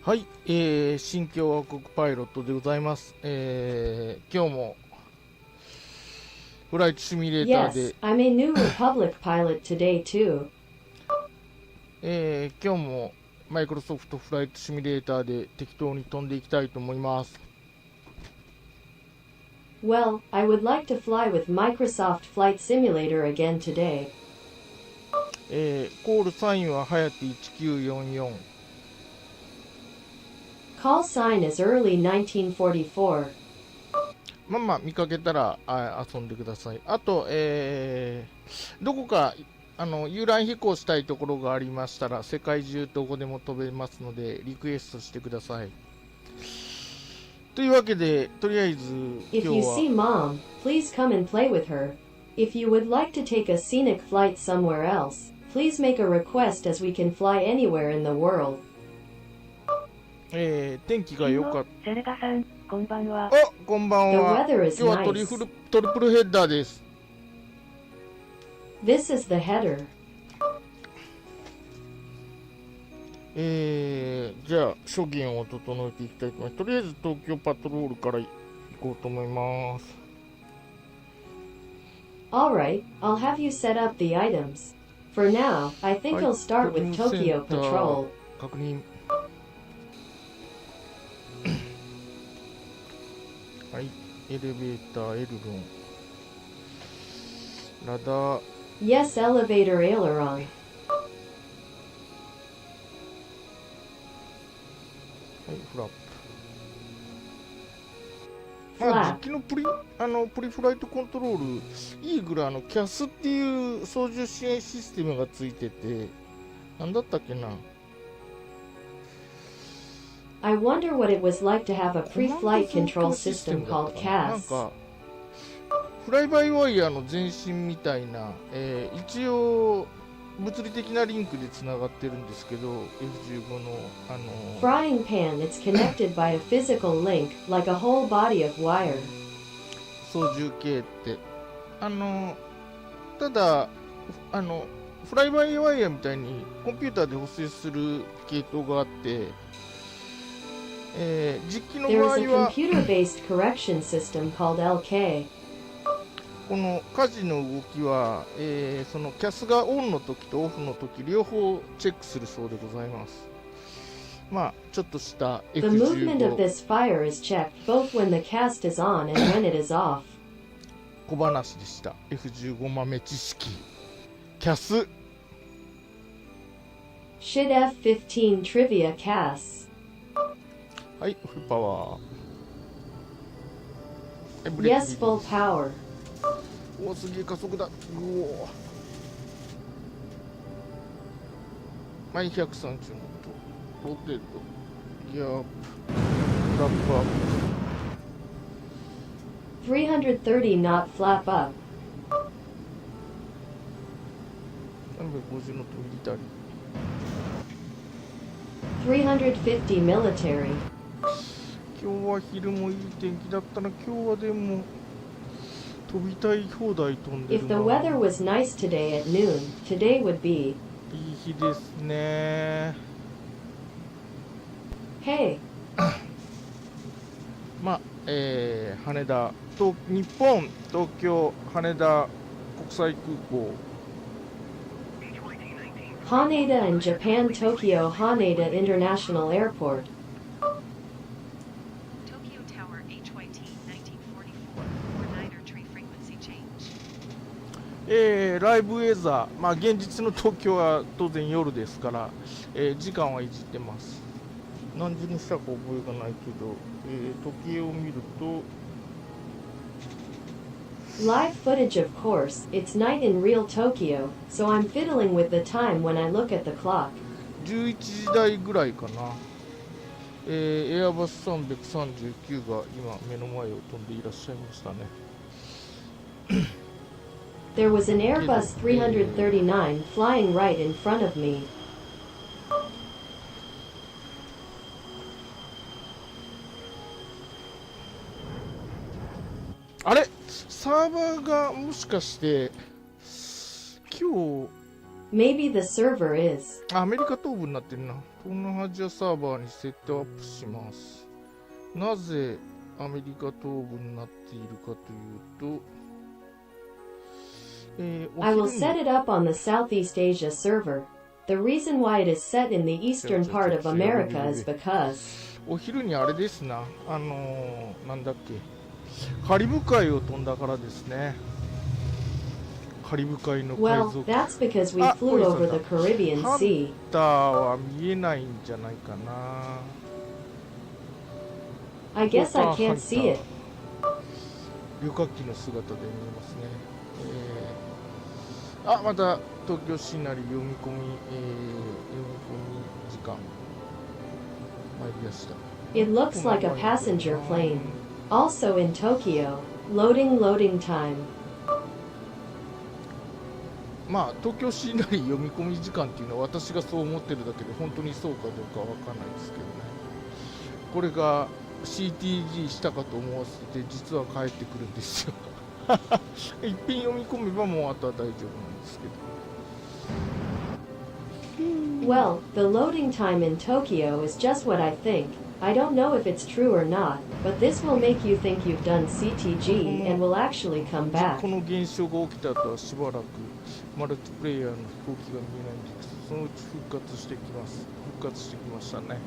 はい、新共和国パイロットでございます。今日もフライトシミュレーターで、Yes, I'm a new Republic pilot today too. 今日もマイクロソフトフライトシミュレーターで適当に飛んでいきたいと思います。Well, I would like to fly with Microsoft Flight Simulator again today. コールサインははやて1944。Call sign is early 1944. まあ見かけたら遊んでください。あと、どこか遊覧飛行したいところがありましたら世界中どこでも飛べますのでリクエストしてください。というわけでとりあえず今日 If you see は Mom, please come and play with her. If you would like to take a scenic flight somewhere else, please make a request as we can fly anywhere in the world. 天気が良かった。セルガさん、こんばんは。こんばんは。 The weather is 今日はトリプルヘッダーです。This is the header. じゃあ諸言を整えていきたいと思います。とりあえず東京パトロールから行こうと思います。Alright, I'll have you set up the items. For now, I think you'll start with Tokyo Patrol. 確認。はい、エレベーター、エルロン、ラダー、Yes, elevator aileron. はい、フラップ。実機のプリフライトコントロール、イーグルキャスっていう操縦支援システムがついてて、なんだったっけな。I wonder what it was like to have a pre-flight control system called なん CAS. かフライバイワイヤーの前身みたいな、一応物理的なリンクでつながってるんですけど F15 のFrying pan, it's connected by a physical link, like a whole body of wire. 操縦系ってただフライバイワイヤーみたいにコンピューターで補正する系統があって、実機の There 場合 is a は computer-based correction system called LK. この舵の動きは、そのキャスがオンの時とオフの時両方チェックするそうでございます。まあちょっとした The movement of F15 this fire is checked both when the cast is on and when it is off. 小話でした。 F15 豆知識キャス Shit F-15 trivia CAS. はい、フルパワー。はい、ブレーキ Yes, full power. お、すげえ加速だ。うお。はい、130ノット。ロテッド。ギャープ。ラップアップ。330 knot flap up. 350ノットミリタリー。350 military. 今日は昼もいい天気だったな。今日はでも飛びたい放題飛んで If る the な。 weather was nice today at noon, today would be. いい日ですね。Hey, まあ、羽田日本東京羽田国際空港 Haneda and Japan Tokyo Haneda International Airport. Tokyo Tower HYT 1944 or Niner Tree Frequency Change. ライブウェザー、まあ現実の東京は当然夜ですから、時間はいじってます。何時にしたか覚えがないけど、時計を見ると Live footage, of course. It's night in real Tokyo, so I'm fiddling with the time when I look at the clock. 11時台ぐらいかな。エアバス339が今目の前を飛んでいらっしゃいましたね。There was an Airbus 339 flying right in front of me. あれサーバーがもしかして今日 Maybe the server is. アメリカ東部になってるな。東南アジアサーバーにセットアップします。なぜアメリカ東部になっているかというと、I will set it up on the Southeast Asia server. The reason why it is set in the eastern part of America is because お昼にあれですな、なんだっけ、カリブ海を飛んだからですね。カリブ海の海 Well, 賊。 that's because we flew over the Caribbean ハン Sea. ターは見えないんじゃないかな。 I guess I can't see it. 旅客機の姿で見えますね。あ、また東京シナリ読み込み時間参りました。 It looks like a passenger plane. Also in Tokyo. Loading time. まあ東京シナリ読み込み時間っていうのは私がそう思ってるだけで本当にそうかどうかわかんないですけどね。これが CTG したかと思わせて実は返ってくるんですよ。一品読み込めばもうあとは大丈夫なんですけど。 Well, the loading time in Tokyo is just what I think. I don't know if it's true or not, but this will make you think you've done CTG and will actually come back. この現象が起きた後はしばらくマルチプレイヤーの飛行機が見えないんです。そのうち復活してきます。復活してきましたね。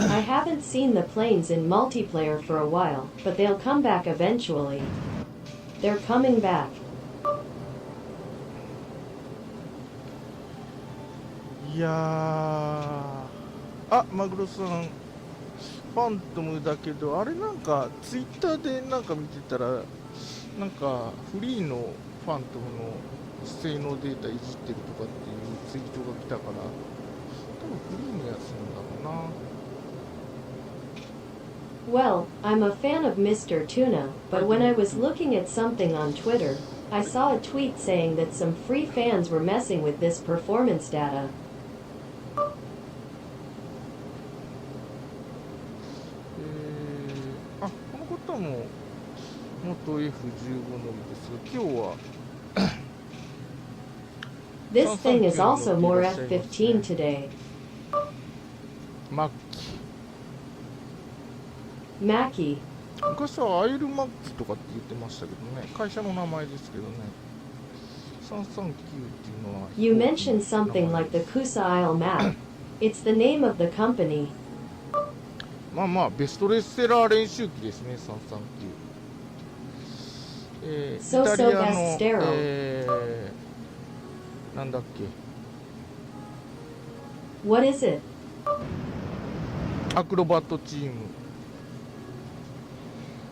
I haven't seen the planes in multiplayer for a while, but they'll come back eventually. They're coming back. いやー、あ、マグロさん、ファントムだけど、あれなんかツイッターでなんか見てたら、なんかフリーのファントムの性能データいじってるとかっていうツイートが来たから、多分フリーのやつなんだろうな。 Well, I'm a fan of Mr. Tuna, but when I was looking at something on Twitter, I saw a tweet saying that some free fans were messing with this performance data. あ、この方も元 F15 乗りですが、今日は This thing is also more F-15 today. マッキー。 Mackie. 昔はアイルマッキーとかって言ってましたけどね、会社の名前ですけどね。339っていうのは You mentioned something like the Kusa Isle map. It's the name of the company. まあまあベストレスセラー練習機ですね、339。イタリアの、なんだっけ、 What is it? アクロバットチーム、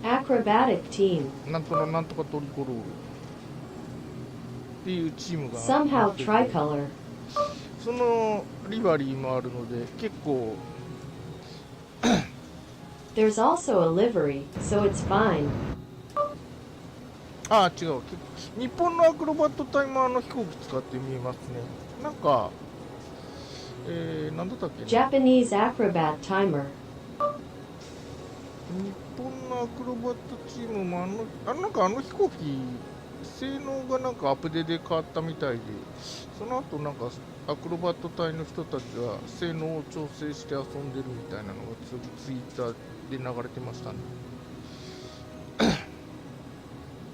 Acrobatic team. なんとかトリコロールっていうチームが Somehow tricolor. そのリバリーもあるので結構 There's also a livery, so it's fine. ああ違う、日本のアクロバット隊も飛行機使って見えますね。なんかなんだったっけ、Japanese acrobat timer. 日本のアクロバットチームもなんか飛行機性能がなんかアップデートで変わったみたいで、その後なんかアクロバット隊の人たちは性能を調整して遊んでるみたいなのがツイッターで流れてましたね。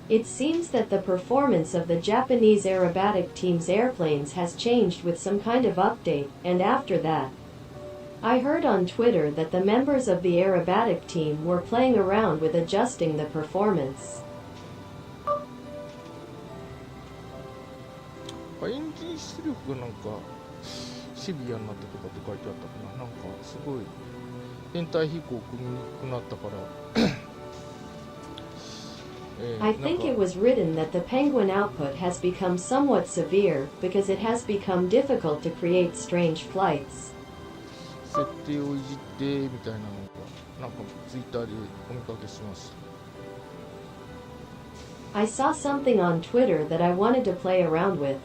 It seems that the performance of the Japanese aerobatic team's airplanes has changed with some kind of update, and after that, I heard on Twitter that the members of the aerobatic team were playing around with adjusting the performance. エンジン出力がなんかシビアになったとかって書いてあったかな。なんかすごい編隊飛行組みにくくなったから。I think it was written that the Penguin output has become somewhat severe because it has become difficult to create strange flights. 設定をいじってみたいなのがなんかツイッターでお見かけしました。 I saw something on Twitter that I wanted to play around with.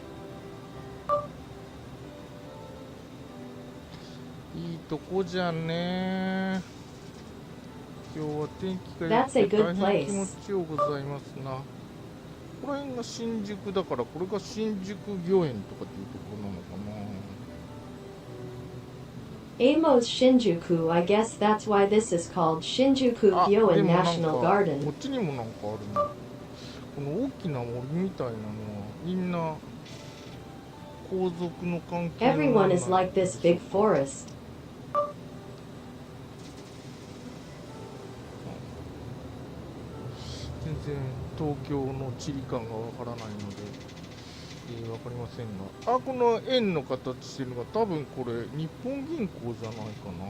いいとこじゃね。今日は天気が良く That's a て good 大変 place. 気持ちようございますな。こら辺が新宿だから、これが新宿御苑とかっていうところなのかな。Amos Shinjuku, I guess that's why this is called Shinjuku あ、で Gyoen もなんか National こ Garden. っちにもなんかあるな。この大きな森みたいなのはみんな皇族の関係の Everyone is なん like this big forest. 全然東京の地理感がわからないので、わかりませんが、あ、この円の形してるのが多分これ日本銀行じゃないかな。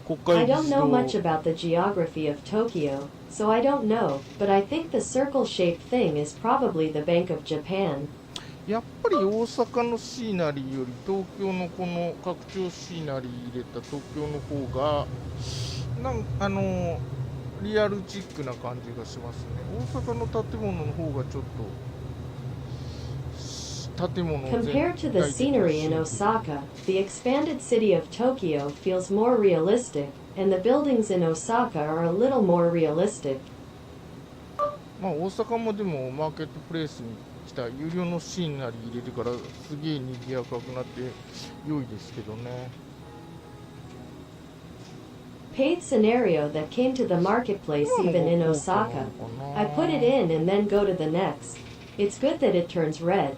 国 I 会議 don't 事 know 堂 much about the geography of Tokyo, so I don't know, but I think the circle-shaped thing is probably the Bank of Japan. やっぱり大阪のシーナリーより東京のこの拡張シーナリー入れた東京の方がリアルチックな感じがしますね。大阪の建物の方がちょっと建物を Compared to the scenery in Osaka, the expanded city of Tokyo feels more realistic, and the buildings in Osaka are a little more realistic. まあ大阪もでもマーケットプレイスに来た有料のシーナリー入れてからすげえ賑やかくなって良いですけどね。Paid scenario that came to the marketplace even in Osaka. I put it in and then go to the next. It's good that it turns red.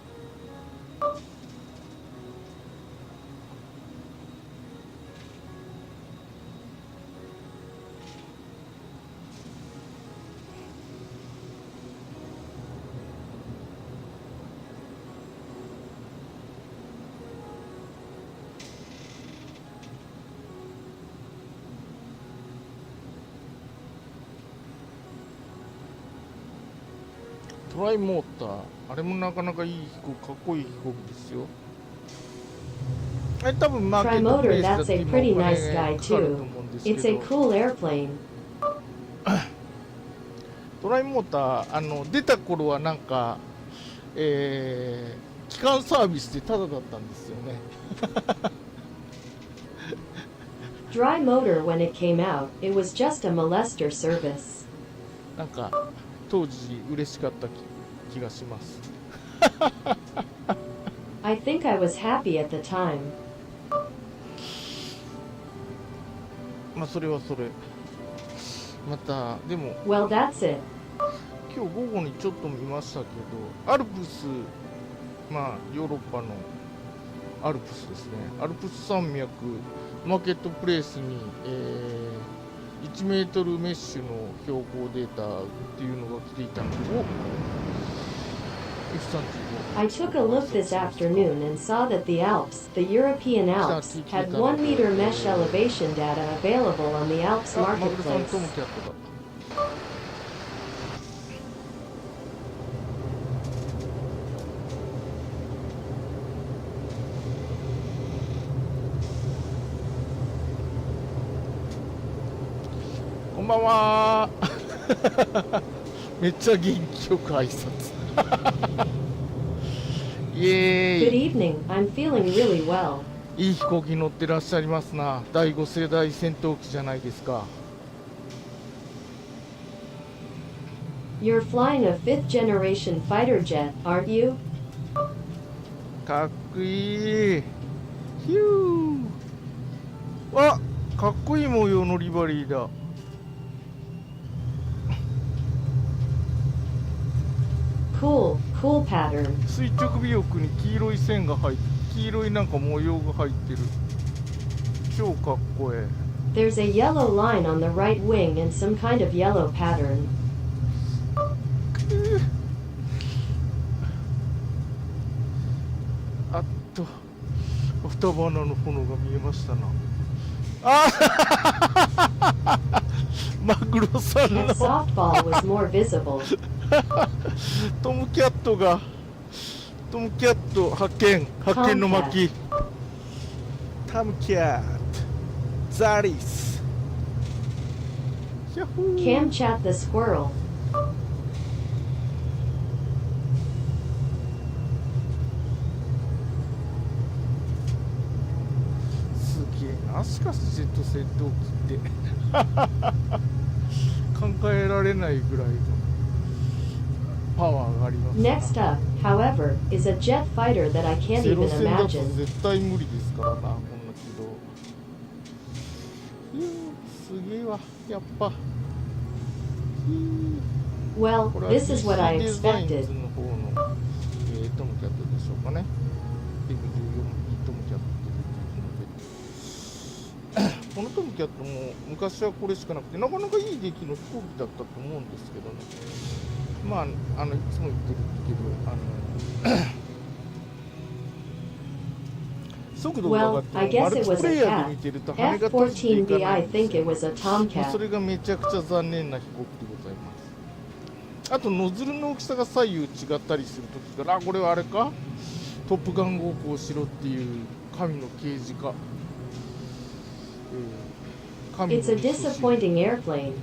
トライモーター、あれもなかなかいい飛行機、かっこいい飛行機ですよ。あれ多分マーケットプレ Trimotor, イスだっ that's て a 今 pretty お金 nice guy かかると too. 思うんです It's け a ど、 cool airplane. トライモーター出た頃はなんか、基幹サービスでタダだったんですよね。Dry motor when it came out, it was just a molester service. なんか当時嬉しかった気がします。I think I was happy at the time. まあそれはそれ。またでも Well, that's it. 今日午後にちょっと見ましたけど、アルプス、まあヨーロッパのアルプスですね。アルプス山脈マーケットプレイスに、1メートルメッシュの標高データっていうのが来ていたので、F35。I took a look this afternoon and saw that the Alps, the European Alps, had 1 meter mesh elevation data available on the Alps あ、マグロさん marketplace. ともキャットだ。こんばんは。めっちゃ元気よく挨拶。イエ Good ーイ。 evening, I'm feeling really well. いい飛行機乗ってらっしゃいますな。第5世代戦闘機じゃないですか。You're flying a 5th generation fighter jet, aren't you? かっこいい。ヒュー。あ、かっこいい模様のリバリーだ。Cool, cool pattern. 垂直尾翼に黄色い線が入って、黄色いなんか模様が入ってる。超かっこええ。 There's a yellow line on the right wing and some kind of yellow pattern. あっと双花の炎が見えましたな。あマグロさん And の softball was more visible. トムキャット発見の巻。トムキャットザリスヤッホー。 Camchat the squirrel. すげえな、しかしジェット戦闘機って考えられないぐらいのパワーがありますから。 Next up, however, is a jet fighter that I can't ゼ even ロ戦だと imagine. 絶対無理ですからな、こんな軌道。すげえわ、やっぱ。 Well, これは this is what I DC デザイン expected. ズの方の、トムキャットでしょうかね。F14 トムキャットって出てるので、このトムキャットも昔はこれしかなくて、なかなかいい出来の飛行機だったと思うんですけどね。まあ、いつも言ってるけど、速度が上が Well, って I も、マ guess ル it チ was プ a レイヤー cat. で見てると羽が閉じていか F-14B, な I いんです think よ。 it was a そ Tomcat. れがめちゃくちゃ残念な飛行機でございます。あとノズルの大きさが左右違ったりするときから、これはあれか、トップガン号行しろっていう神の啓示か、神の It's a 味噌汁 disappointing airplane.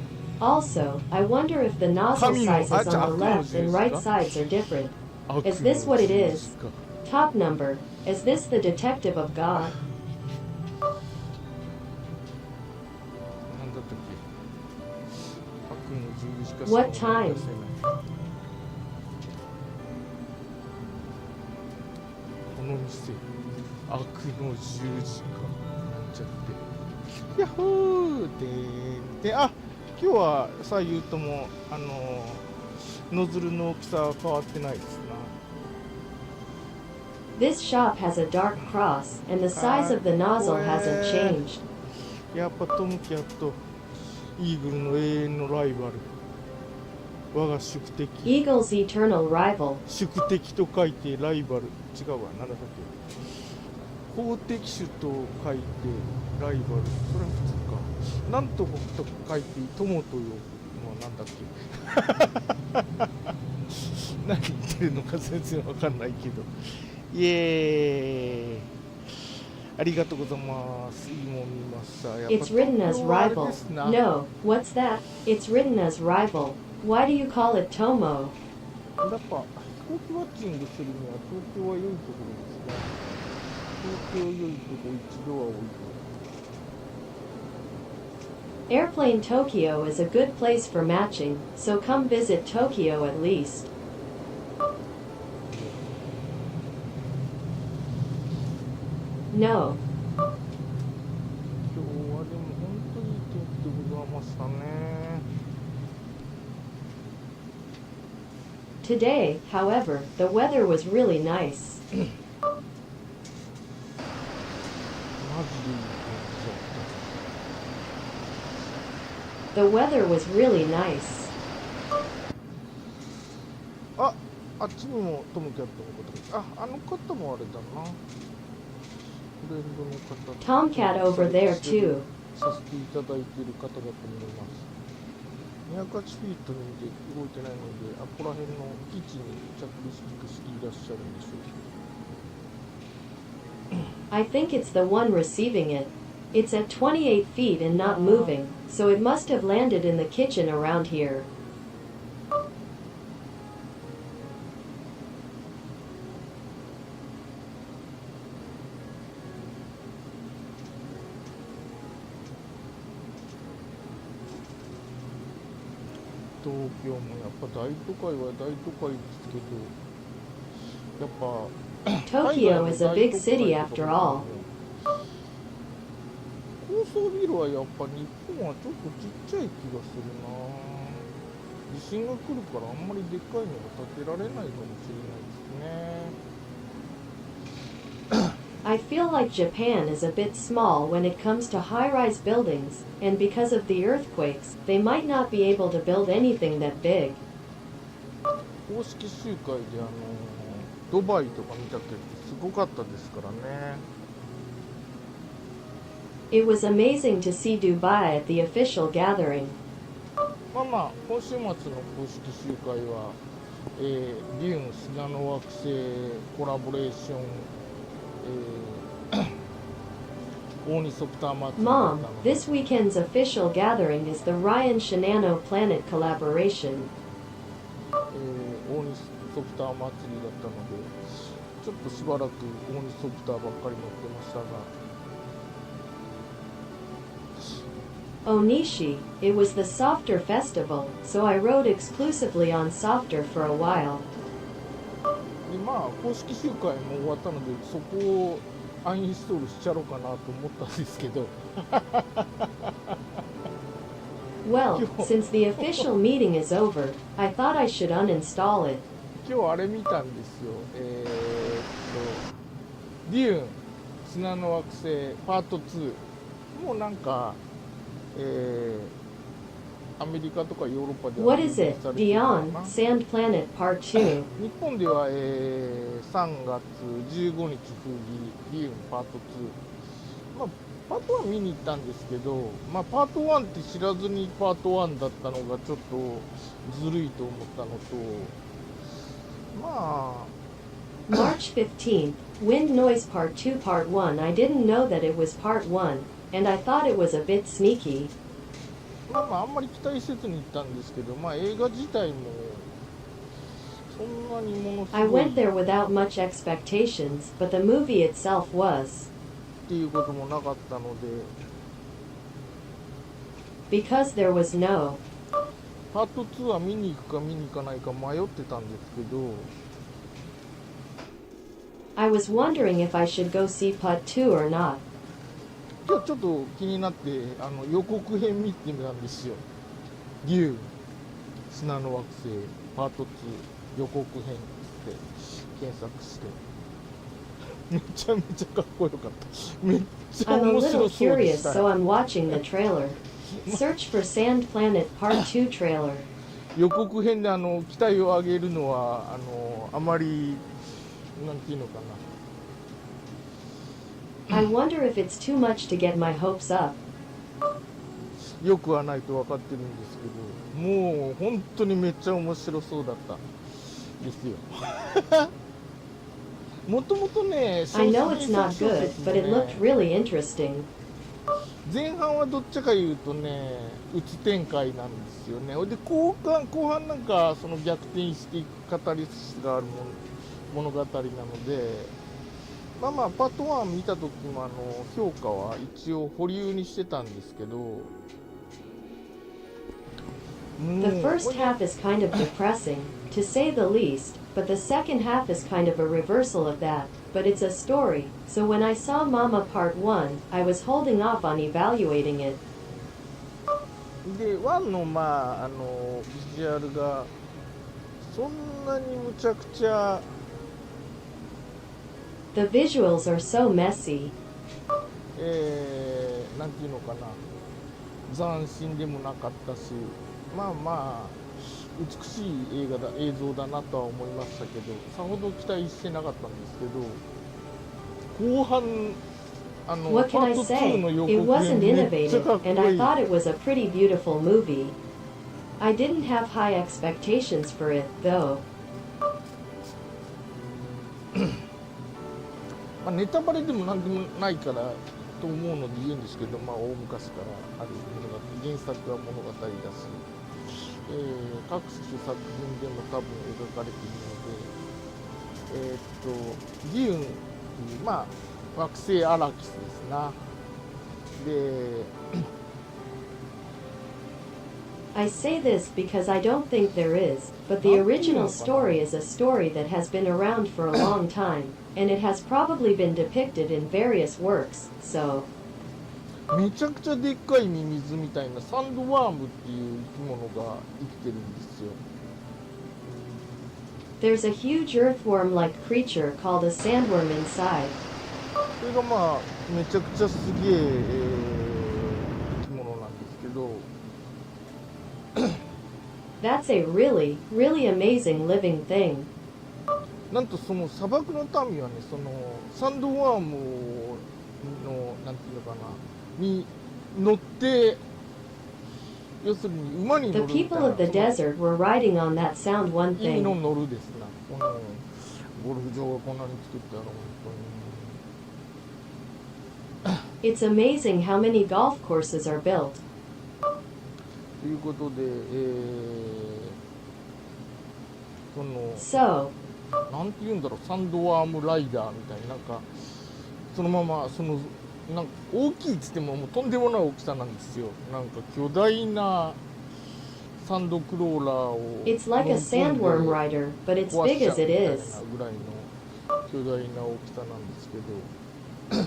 Also, I wonder if the nozzle sizes on the left and right sides are different. Is this what it is? Top number. Is this the detective of God? なんだったっけ、悪の十字架しか What 思い time? 出せない。この店、悪の十字架なんちゃって、ヤッホーで、あ、今日は左右ともノズルの大きさは変わってないですな。 This shop has a dark cross, and the size of the nozzle hasn't changed. やっぱトムキャット、イーグルの永遠のライバル、我が宿敵。 Eagle's eternal rival. 宿敵と書いてライバル、違うわ、なんだっけ、好敵手と書いてライバル、それは普通か。なんとかと書いて友と呼ぶのはなんだっけ何言ってるのか全然わかんないけど、イエーイ、ありがとうございます。いいもん見ました。やっぱ It's written as 東京はあれ rival. ですな。 No, what's that? It's written as rival. Why do you call it Tomo? やっぱ飛行機ワッチングするには東京は良いところですね。東京良いとこ一度は置いて。 Airplane Tokyo is a good place for matching, so come visit Tokyo at least. No. 今日はでも本当にいい天気でございましたね。 Today, however, the weather was really nice. マジでいい天気だっ The weather was really nice. た。あっちにもトムキャットの方が、あの方もあれだな。フレンドの方。 Tomcat over there too. させていただいている方だと思います。208フィートにで動いてないので、あ、ここら辺の基地に着陸していらっしゃるんでしょう。 I think it's the one receiving it. It's at 28 feet and not moving, so it must have landed in the kitchen around here.東京もやっぱ大都会は大都会ですけど、やっぱ Tokyo is a big city after all. 高層ビルはやっぱ日本はちょっとちっちゃい気がするな。地震が来るからあんまりでっかいのが建てられないかもしれないですね。 I feel like Japan is a bit small when it comes to high-rise buildings, and because of the earthquakes, they might not be able to build anything that big. 公式集会でドバイとか見たけどすごかったですからね。 It was amazing to see Dubai at the official gathering. まあまあ今週末の公式集会は、デューン砂の惑星コラボレーション、オーニソプター祭りだった Mom, ので、 this weekend's official gathering is the Ryan Shinano Planet collaboration. オーニソプター祭りだったので、ちょっとしばらくオーニソプターばっかり乗ってましたが、Onishi, it was the Softer festival, so I rode exclusively on Softer for a while. でまあ公式集会も終わったのでそこをアンインストールしちゃろうかなと思ったんですけど Well, since the official meeting is over, I thought I should uninstall it. 今日あれ見たんですよ。デューン砂の惑星パート2もうなんか、アメリカとかヨーロッパでは What is it? リリースされてるのか Dion, な Sand Planet Part 2. 日本では、3月15日封切りデューンパート2、まあ、パート1見に行ったんですけど、まあ、パート1って知らずにパート1だったのがちょっとずるいと思ったのとまあ March 15th, Wind Noise Part 2 Part 1. I didn't know that it was Part 1, and I thought it was a bit sneaky. まあまああんまり期待せずに行ったんですけど、まあ映画自体もそんなにものす I ごい went there without much expectations, but the movie itself was. っていうこともなかったので、 Because there was no. パート2は見に行くか見に行かないか迷ってたんですけど、 I was wondering if I should go see Part 2 or not. 今日ちょっと気になって予告編見てみたんですよ。デューン砂の惑星パート2予告編って検索してめちゃめちゃかっこよかった。めっちゃ I'm a 面白 little そうで curious, した so よ。 I'm watching the trailer. Search for Sand Planet Part 2 trailer. 予告編で期待を上げるのはあまりなんていうのかな。 I wonder if it's too much to get my hopes up. よくはないと分かってるんですけど、もう本当にめっちゃ面白そうだったですよ。もともとね、 I know it's not good, but it looked really interesting. 前半はどっちか言うとね、うつ展開なんですよね。で後半なんかその逆転していくカタリスがある物語なので。 まあまあパート1見た時も評価は一応保留にしてたんですけど、 The first half is kind of depressing, to say the least, but the second half is kind of a reversal of that, but it's a story, so when I saw Mama Part 1, I was holding off on evaluating it. で1のまあビジュアルがそんなにむちゃくちゃ The visuals are so messy. なんていうのかな、斬新でもなかったし、まあまあ美しい映像だなとは思いましたけど、さほど期待してなかったんですけど、後半What パ can I ート say? 2の予 It 告 wasn't 編めっちゃかっ innovative, こ and I いい。 thought it was a pretty beautiful movie. I didn't have high expectations for it, though. まあネタバレでもなんでもないからと思うので言うんですけど、まあ大昔からある物語、原作は物語だし、各種作品でも多分描かれているので、デューンっていうまあ惑星アラキスですな。で I say this because I don't think there is, but the original story is a story that has been around for a long time, and it has probably been depicted in various works, so. めちゃくちゃでっかいミミズみたいなサンドワームっていう生き物が生きてるんですよ。 There's a huge earthworm-like creature called a sandworm inside. それがまあめちゃくちゃすげえ、生き物なんですけど、 That's a really, really amazing living thing. なんとその砂漠の民はね、そのサンドワームのなんていうのかなに乗って、要するに馬に乗 The るみた people い of the な desert were riding on that sound one 意味の thing. 乗るですな。このゴルフ場がこんなに作ってある本当に。 It's amazing how many golf courses are built. ということで、その So, なんて言うんだろう、サンドワームライダーみたいな、なんかそのままそのなんか大きいっつってももうとんでもない大きさなんですよ。なんか巨大なサンドクローラーを It's like a sandworm rider, but it's 壊し big ちゃ as う it みたいな is. ぐらいの巨大な大きさなんですけど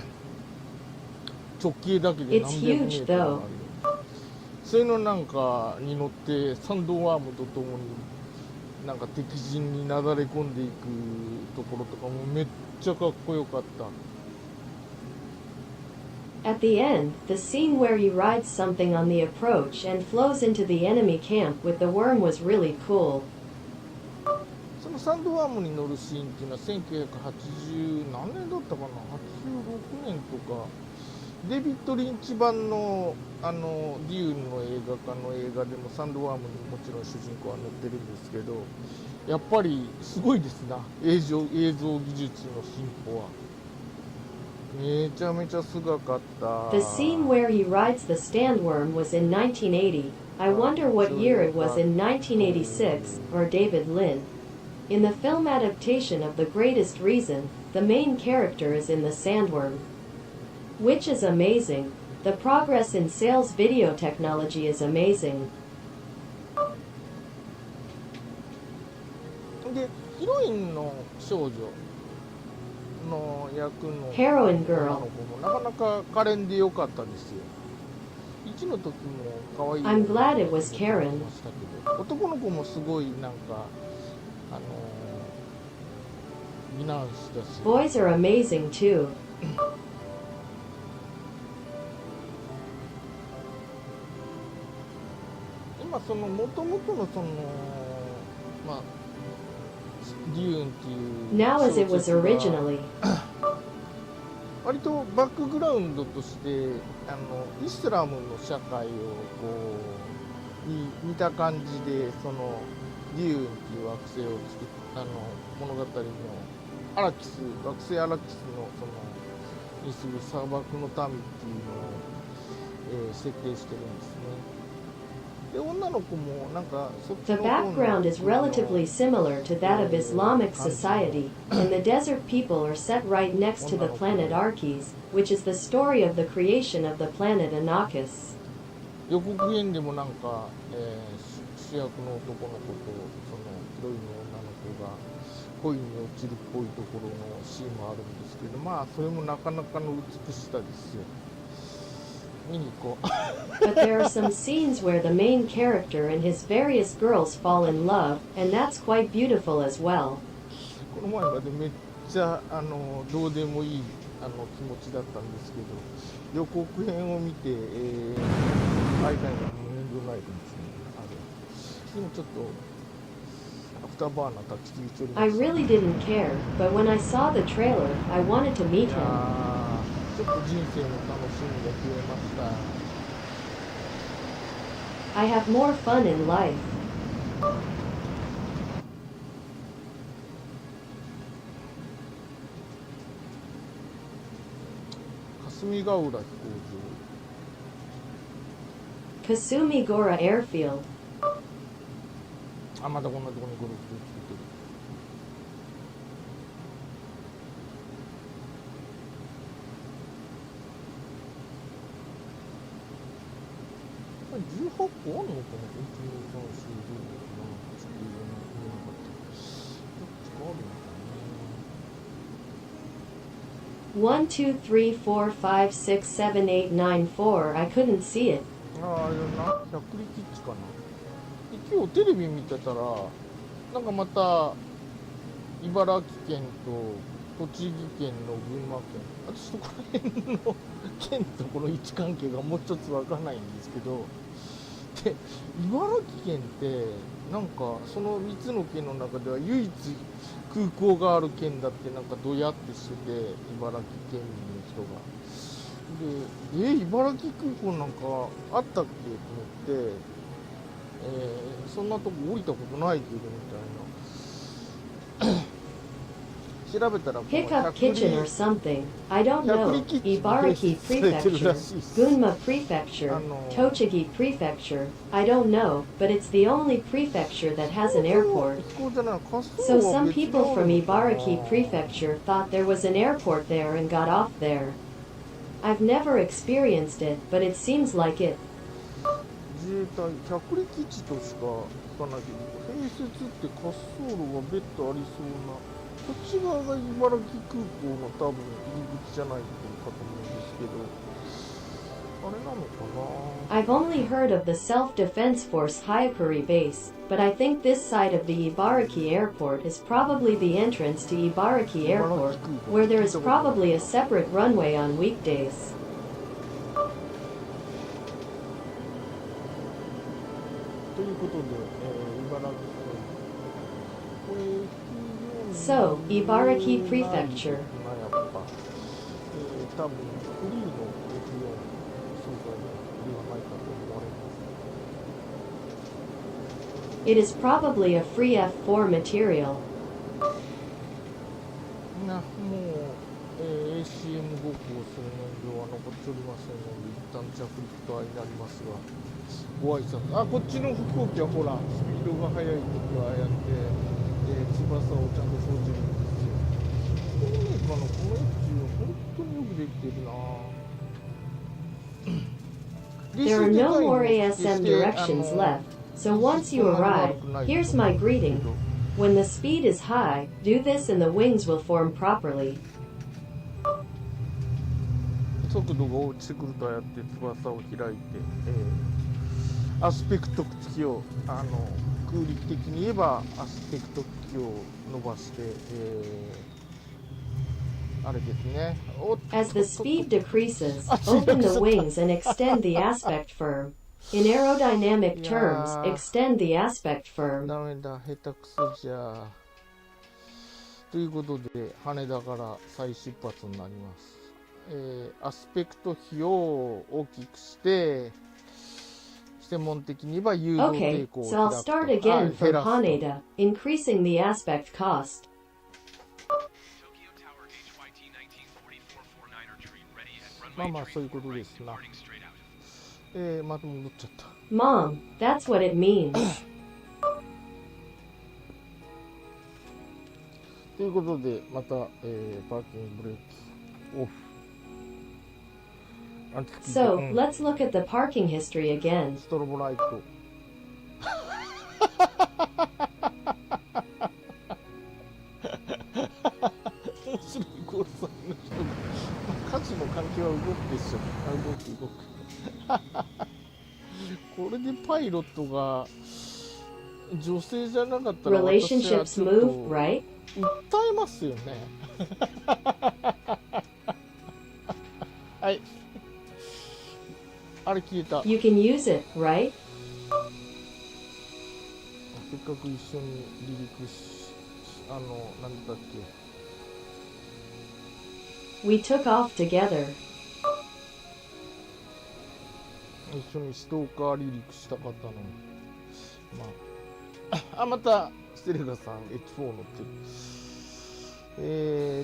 直径だけで It's 何百メ huge ートルもある though. そういうのなんかに乗ってサンドワームとともになんか敵陣になだれ込んでいくところとかもめっちゃかっこよかった。 At the end, the scene where he rides something on the approach and flows into the enemy camp with the worm was really cool. そのサンドワームに乗るシーンっていうのは1980何年だったかな、86年とかデビッド・リンチ版のデューンの映画化の映画でもサンドワームにもちろん主人公は乗ってるんですけど、やっぱりすごいですな、映像技術の進歩はめちゃめちゃすごかった。 The scene where he rides the standworm was in 1980. I wonder what year it was in 1986, or David Lynn. In the film adaptation of The Greatest Reason, the main character is in the sandworm, which is amazing. The progress in sales video technology is amazing. でヒロインの少女の役の Heroine 女 girl. の子もなかなか可憐で良かったですよ。1の時も可愛い I'm glad it was Karen. ましたけど、男の子もすごいなんか美男子だし、 Boys are amazing too. 今その元々のそのまあデューンっていう Now as it was 小説が originally. 割とバックグラウンドとしてイスラムの社会をこうに似た感じでそのデューンっていう惑星を作っ物語のアラキス惑星アラキスのそのにする砂漠の民っていうのを、設定してるんですね。で女の子もなんかそっち The の方の background is relatively similar to that of Islamic society, and the desert people are set right next to the planet Arches, which is the story of the creation of the planet Anakis. 予告編でもなんか、主役の男の子とそのヒロインの女の子が恋に落ちるっぽいところのシーンもあるんですけど、まあそれもなかなかの美しさですよ。見に行こう。But there are some scenes where the main character and his various girls fall in love, and that's quite beautiful as well. この前までめっちゃどうでもいい気持ちだったんですけど、予告編を見て、間が面倒ないですね。でもちょっとアフターバーナー立ち切りちょり I really didn't care, but when I saw the trailer, I wanted to meet him. ちょっと人生の楽しみが増えました。 I have more fun in life. 霞ヶ浦飛行場 Kasumi-Gora Airfield. あ、まだこんなところにゴルフ場作ってる。18個あるのかな。1、2、3、4、5、6、7、8、9、10、どっちかあるのか 1, 2, 3, 4, 5, 6, 7, 8, 9, 4. I couldn't see it. な。ああ、いやな、百里キッチかな。今日テレビ見てたら、なんかまた茨城県と栃木県の群馬県、私そこら辺の県とこの位置関係がもう一つわかんないんですけど、で茨城県ってなんかその3つの県の中では唯一空港がある県だってなんかどやってしてて、茨城県民の人が。で、茨城空港なんかあったっけと思って、そんなとこ降りたことないけどみたいな。調べたらPickup kitchen or something. I don't know. Ibaraki Prefecture, Gunma Prefecture, Tochigi Prefecture. I don't know, but it's the only prefecture that has an airport. So some people from Ibaraki Prefecture thought there was an airport there and got off there. I've never experienced it, but it seems like it. 自衛隊着陸地としか行かないけど、併設って滑走路が別途ありそうな、こっち側が茨城空港の多分入り口じゃないかと思うんですけど、あれなのかな。 I've only heard of the Self-Defense Force Hyakuri base, but I think this side of the Ibaraki airport is probably the entrance to Ibaraki airport, where there is probably a separate runway on weekdays. ということで、茨城県、これ So, Ibaraki Prefecture. やっぱ、多分フリーの F4 素材ではないかと思われます。 It is probably a free F4 material. もう、ACM ごっこをする燃料は残っておりませんので、一旦着陸とになりますが、ご挨拶。あ、こっちの飛行機はほら、スピードが速い時はああやって、翼をちゃんと操縦るんですよ。このメーカーのこのエッジは本当によくできてるな。 There are no more ASM directions left, so once you arrive, here's my greeting. When the speed is high, do this and the wings will form properly. 速度が落ちてくるとああやって翼を開いて、アスペクト付きを空力的に言えばアスペクト付きを伸ばして、あれですね。As the speed decreases, open the wings and extend the aspect firm. In aerodynamic terms, extend the aspect firm. ダメだ、下手くそじゃ。ということで、羽田から再出発になります。アスペクト比を大きくして、専門的に言えば誘導抵 Okay, 抗を so I'll 開くと。 start again 減 from らすと。 Haneda, increasing the aspect cost. Tokyo Tower HYT 1944-49er tree ready at まあ runway まあ、そういうことで right すな。 departing straight out. また戻っちゃった。 Mom, that's what it means. ということで、また、パーキングブレーキオフ。So, let's look at the parking history again. ストロボライト。面白いゴールさんの人が、歌詞の関係は動くでしょ。動く。これでパイロットが女性じゃなかったら私は Relationships ちょっ move, と right? 訴えますよね。はい。あれ消えた。 You can use it, right? せっかく一緒に離陸し、なんだっけ。 We took off together. 一緒にストーカー離陸したかったのに。まあ、また、ステレガさん、H4 乗ってる。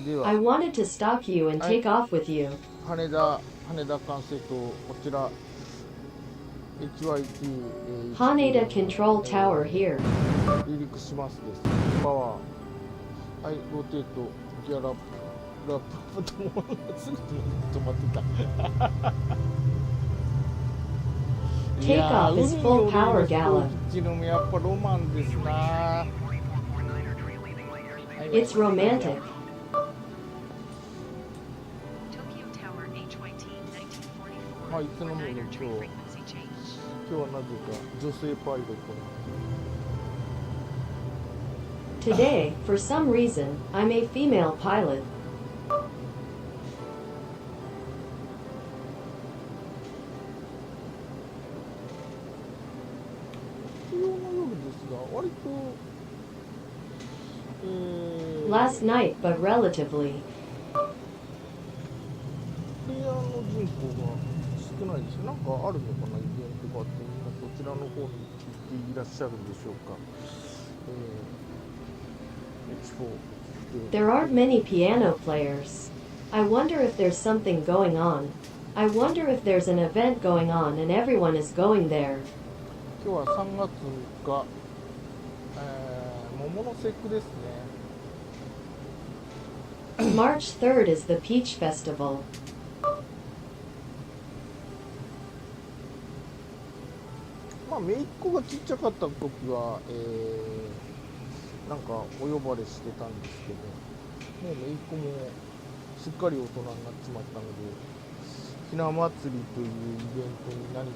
で I は、 wanted to stalk you and take off with you. 羽田管制塔、こちら、HYT、Haneda Control Tower here. 離陸しますです。パワー。はい、ローテート、ギアラップ、すぐ止まってた。Take off is full power gallop. やっぱロマンですな。 It's romantic. Tokyo Tower HYT 1944. はい、いつの間に 49er 今日 tree frequency change. 今日はなぜか女性パイロットに。 Today, for some reason, I'm a female pilot. 昨日の夜ですが、割と、Last night, but relatively. プレイヤーの人口が少ないですよ。なんかあるのかな、イベントがあって、みんなそちらの方に行っていらっしゃるんでしょうか。H4。 There aren't many piano players. I wonder if there's something going on. I wonder if there's an event going on and everyone is going there. 今日は3月3日、桃の節句ですね。 March 3rd is the Peach Festival. 姪っ子がちっちゃかった時は、なんかお呼ばれしてたんですけど、もう姪っ子もすっかり大人になっちまったので、ひな祭りというイベントに何か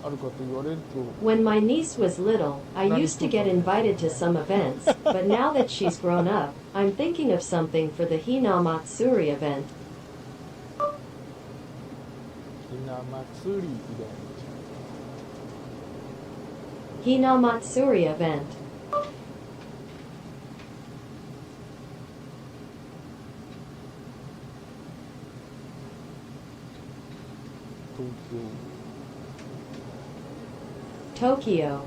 あるかと言われると、 When my niece was little, I used to get invited to some events, but now that she's grown up, I'm thinking of something for the Hinamatsuri event. ひな祭りイベント。 Hinamatsuri event. 東京 Tokyo.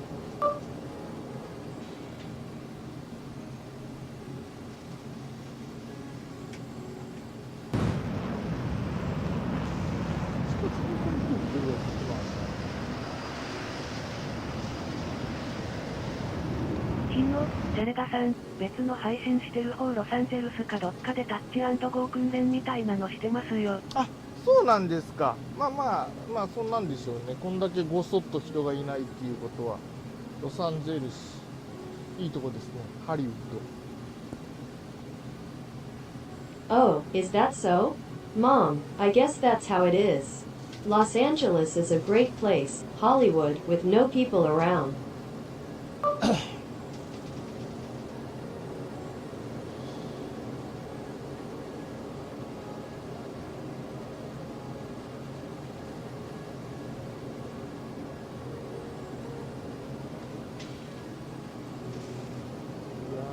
昨日、ジャレダさん、別の配信してる方ロサンゼルスかどっかでタッチ&ゴー訓練みたいなのしてますよ。あ、そうなんですか。まあそんなんでしょうね。こんだけごそっと人がいないっていうことは、ロサンゼルスいいとこですね。ハリウッド。 Oh, is that so? Mom, I guess that's how it is. Los Angeles is a great place, Hollywood, with no people around. いやー、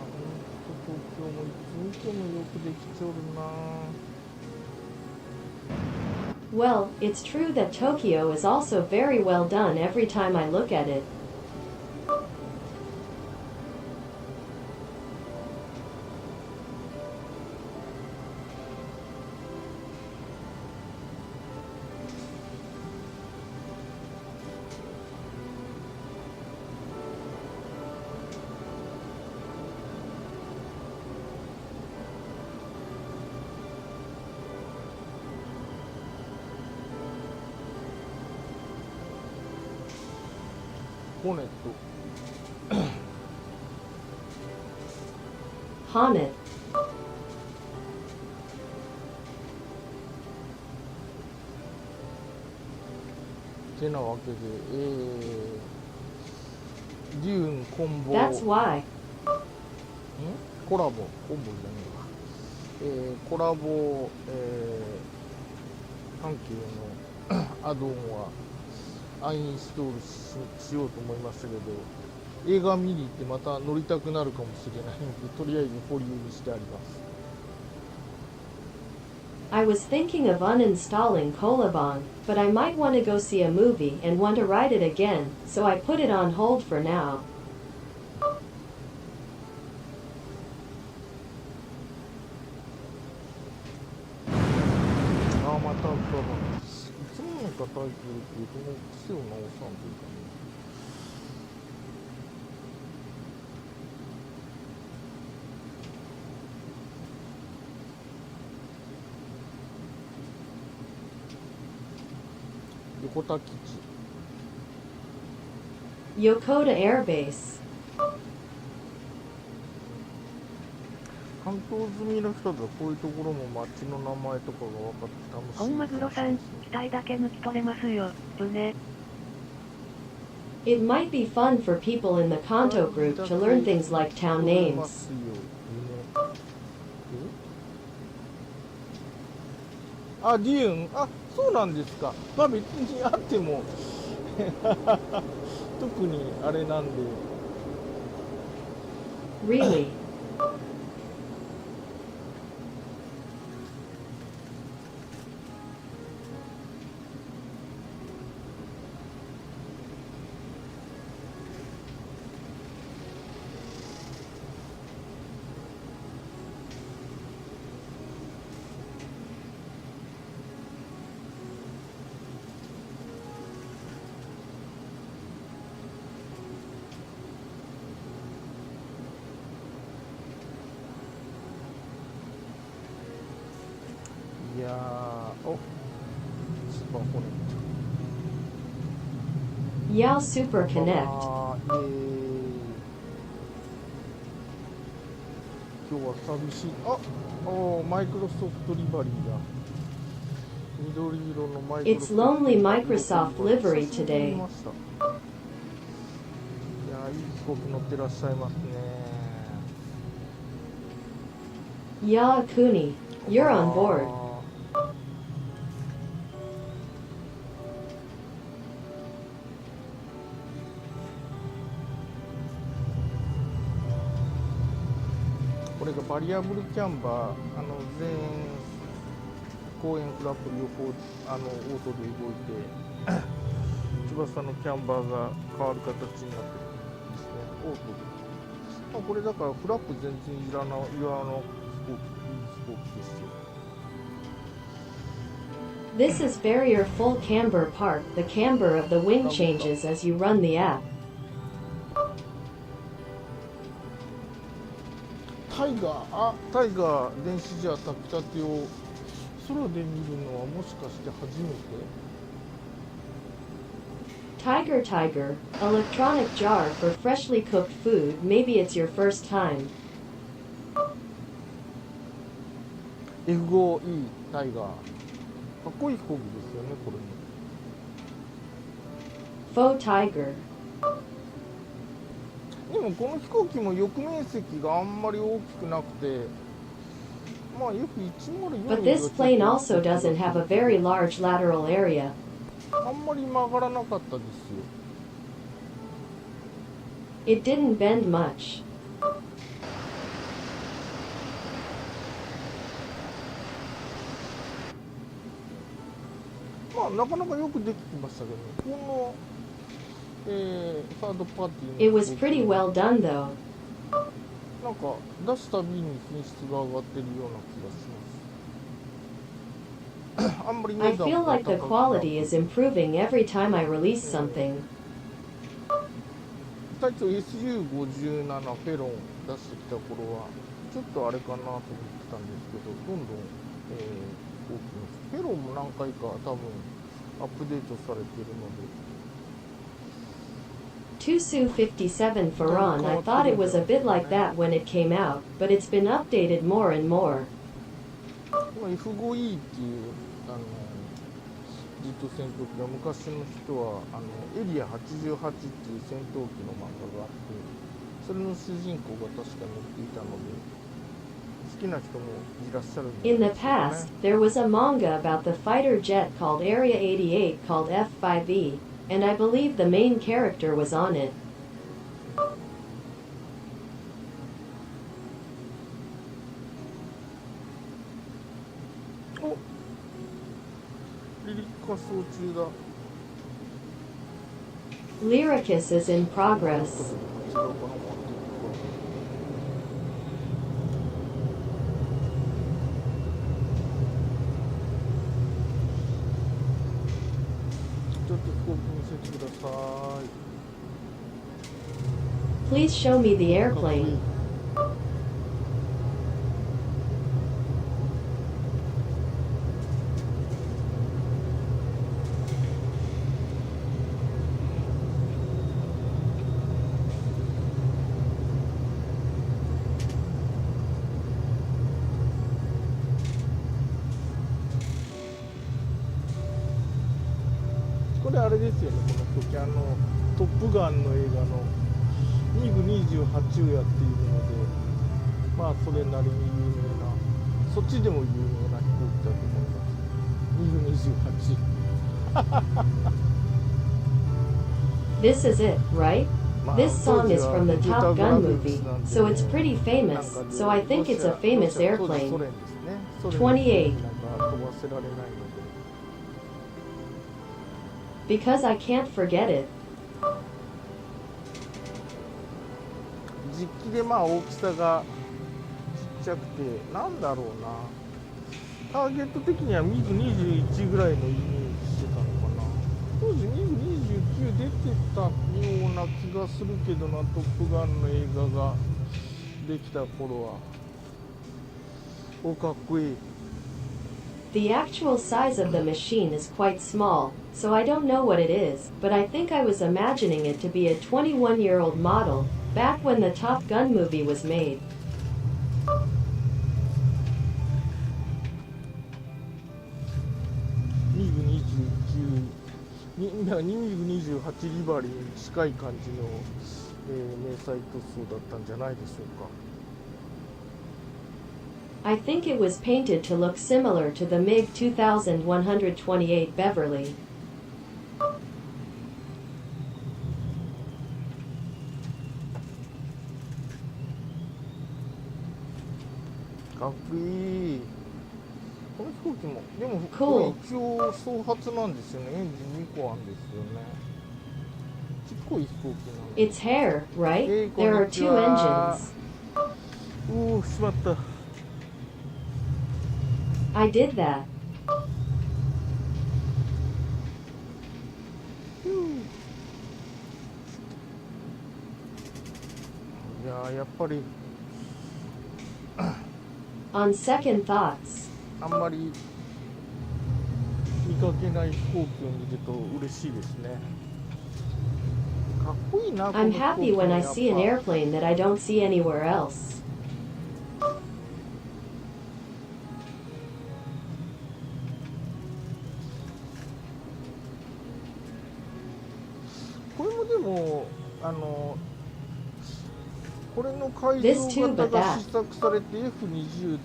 ほんと東京もいつ見てもよくできちょるな。 Well, it's true that Tokyo is also very well done every time I look at it. ホネット。 Honnet. てなわけで、デューンコンボ That's why. コラボコンボじゃねえわ、コラボ、関係のアドオンはアインストール しようと思いましたけど、映画見に行ってまた乗りたくなるかもしれないので、とりあえず保留にしてあります。 I was thinking of uninstalling Kolabong, but I might want to go see a movie and want to ride it again, so I put it on hold for now. ああ、また歌がいつもの方いてるっていうこの癖を直さんというかね。横田基地。 Yokota Air Base. 関東済みの人だとこういうところも街の名前とかが分かって楽しい。本マグロさん、機体だけ抜き取れますよ、よね。It might be fun for people in the Kanto group to learn things like town 取れま names. すよ、あ、デューン、あ、そうなんですか。まあ別にあっても特にあれなんで。 Really? いやー、お、スーパーホネッ Yao Super Connect. 今日は寂しい。マイクロソフトリバリーだ。緑色のマイクロ It's lonely Microsoft livery 久しぶりに today. 見ました。いやー、いい飛行機乗ってらっしゃいますね。 Ya Kuni, you're on board. これがバリアブルキャンバー、全公園フラップ両方オートで動いて翼のキャンバーが変わる形になってるんですね。オートで、これだからフラップ全然いらない飛行機ですよ。 This is barrier full camber park. The camber of the wing changes as you run the app. タイガー電子じゃ炊きたてを空で見るのはもしかして初めて？ Tiger, electronic jar for freshly cooked food. Maybe it's your first time. F5E タイガー、かっこいい飛行機ですよね、これも。 Faux Tiger. でもこの飛行機も翼面積があんまり大きくなくて、まあよく104 But this plane also doesn't have a very large lateral area. あんまり曲がらなかったですよ。 It didn't bend much. まあなかなかよくできてましたけど、この、サードパーティー It was pretty well done though. なんか出すたびに品質が上がってるような気がします。あんまり I 値段 feel が like the 高く quality is improving every time I release something. 最初 SU57 フェロン出してきた頃はちょっとあれかなと思ってたんですけど、どんどん、大きなフェロンも何回か多分アップデートされているので。 Tusu 57 Faran, I thought it was a bit like that when it came out, but it's been updated more and more. F5E っていうジェット戦闘機が昔の人はエリア88っていう戦闘機の漫画があって、それの主人公が確か乗っていたので好きな人もいらっしゃるんですよね。 In the past, there was a manga about the fighter jet called Area 88 called F5E, and I believe the main character was on it. お、リリック滑走中だ。 Lyricus is in progress. 違うかな、持っていくか。ちょっと飛行機見せてください。 Please show me the airplane. これあれですよね、この時トップガンの映画のミグ28をやっているので、まあそれなりに有名な、そっちでも有名な飛行機だと思います。ミグ28。 This is it, right? まあ This 当 song 時 is は from the ジェッ Top トグラ Gun フィックス movie, なんで so it's pretty なん famous, かで so I think it's a ロ famous シア当時 airplane. ソ連ですね。ソ連の飛行機なんか飛ばせられないので。 Because I can't forget it. 実機でまあ大きさがちっちゃくて、なんだろうな、ターゲット的にはミグ21ぐらいのイメージしてたのかな。当時ミグ29出てたような気がするけどな、トップガンの映画ができた頃は。お、かっこいい。The actual size of the machine is quite small, so I don't know what it is, but I think I was imagining it to be a 21-year-old model, back when the Top Gun movie was made. 2028リバリーに近い感じの、迷彩塗装だったんじゃないでしょうか。I think it was painted to look similar to the MiG 2128 Beverly. かっこいい。この飛行機もでも Cool. これ一応総発なんですよね。エンジン2個あるんですよね。ちっこい飛行機なの。 It's hair, right? Hey, There are two konnichiwa. engines. おお、しまった。I did that. いやー、やっぱり On second thoughts, あんまり見かけない飛行機を見ると嬉しいですね。かっこいいな。 I'm happy when I この飛行 see 機 an もやっぱ airplane that I don't see anywhere else. これもでもこれの改 This 造 too, 型 but が that. 試作されて F20 っていう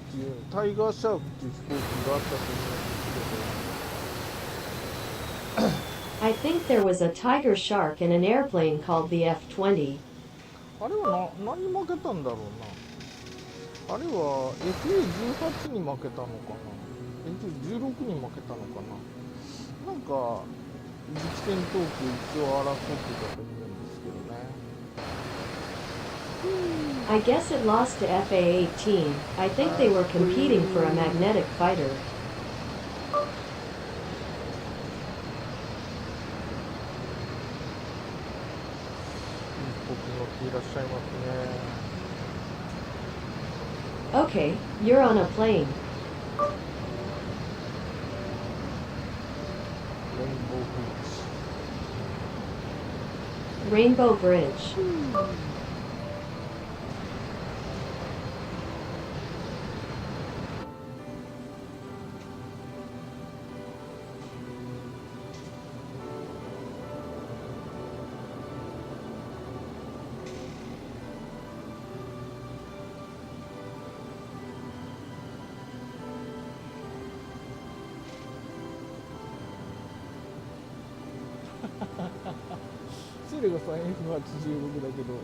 タイガーシャークっていう飛行機があったと思うんです I think there was a tiger shark in an airplane called the F-20. けど、あれは何に負けたんだろうな。あれは FA18 に負けたのかな、 FA16 に負けたのかな。なんか実戦闘機一応争ってたと思うんですけどね。I guess it lost to FA-18. I think they were competing for a magnetic fighter. 僕乗っていらっしゃいますね。 Okay, you're on a plane. レインボーブリッ Rainbow Bridge. ジ。セレガさん F86 だけど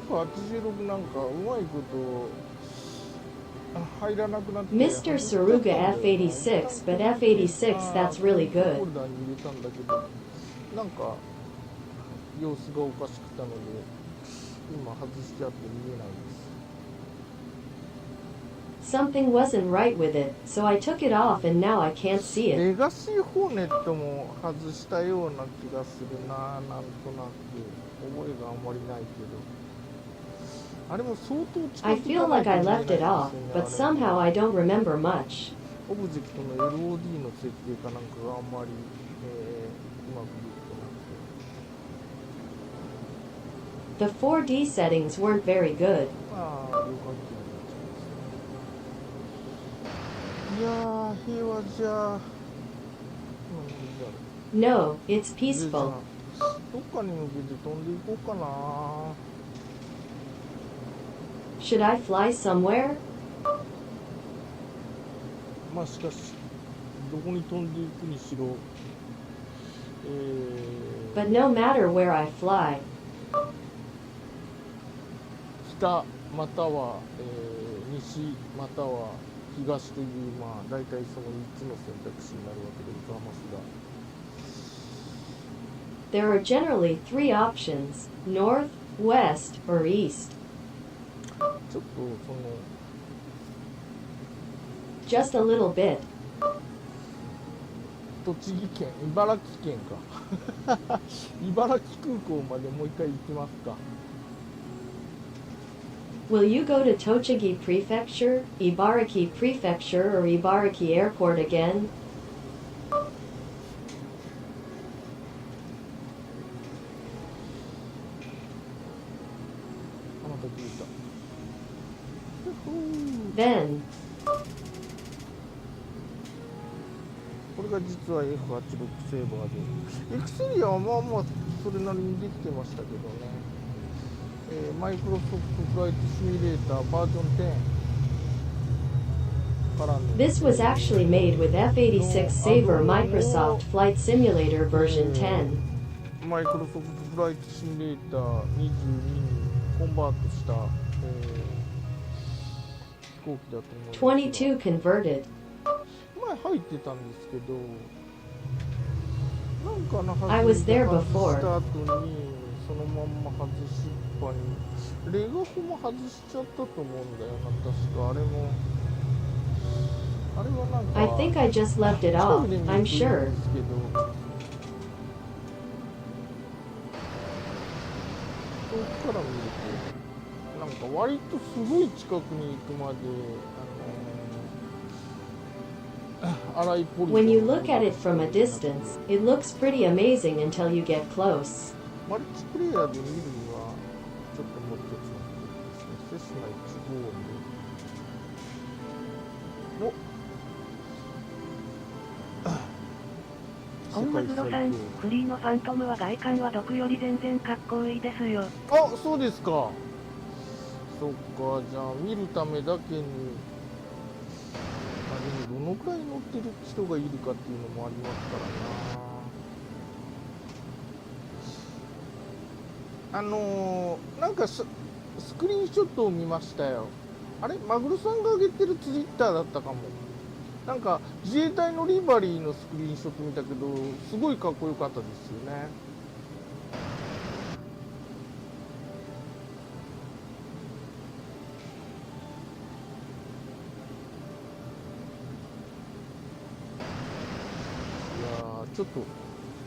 F86 なんかうまいこと入らなくなって Mr. Saruga F-86, but F-86, that's really ホ good. ルダーに入れたんだけどなんか様子がおかしくたので今外しちゃって見えないです。 Something wasn't right with it, so I took it off and now I can't see it. レガシーホーネットも外したような気がするな。なんとなく覚えがあんまりないけどあれも相当近 I づ feel かない like と I 見えない left です it よ off, ね。 but あれ somehow I don't remember much. オブジェクトの LOD の設定かなんかがあんまり、うまくいってなくて The 4D settings weren't very good. まあ、旅客機になっちゃいますね。いやー、平和じゃ、No, it's じゃ peaceful. あどっかに向けて飛んでいこうかな。 Should I fly somewhere? まあしかし、どこに飛んでいくにしろ、But no matter where I fly, 北または、西または東という、まあ大体その3つの選択肢になるわけでございますが、 there are generally 3 options: north, west, or east. ちょっとその Just a little bit. 栃木県、茨城県か茨城空港までもう一回行きますか。Will you go to Tochigi Prefecture, Ibaraki Prefecture, or Ibaraki Airport again? あ、また聞いた。 Then, これが実は F86 セーバーで、エクセリアはまあまあそれなりにできてましたけどね。マイクロソフトフライトシミュレーターバージョン10からの this was actually made with F86 Sabre Microsoft Flight Simulator version 10. マイクロソフトフライトシミュレーター22にコンバートした、飛行機だと思いますが。 22 converted. 前入ってたんですけど、なんかな I was there 外 before. した後にそのまんま外しっぱにレガホも外しちゃったと思うんだよな。確かあれもあれはなんか I think I just left it 近 off, くで見るといい I'm んです sure. けど、遠くから見るとなんか割とすごい近くに行くまで荒いポリゴン When you look at it from a distance, it looks pretty amazing until you get close. マルチプレイヤーで見るにはちょっともう一つのですね。セスナ152の本マグロさん、フリーのファントムは外観は毒より全然かっこいいですよ。あ、そうですか。そっか、じゃあ見るためだけに、まあ、でもどのくらい乗ってる人がいるかっていうのもありますからな。なんかスクリーンショットを見ましたよ。あれマグロさんが上げてるツイッターだったかも。なんか自衛隊のリバリーのスクリーンショット見たけど、すごいかっこよかったですよね。いやー、ちょっと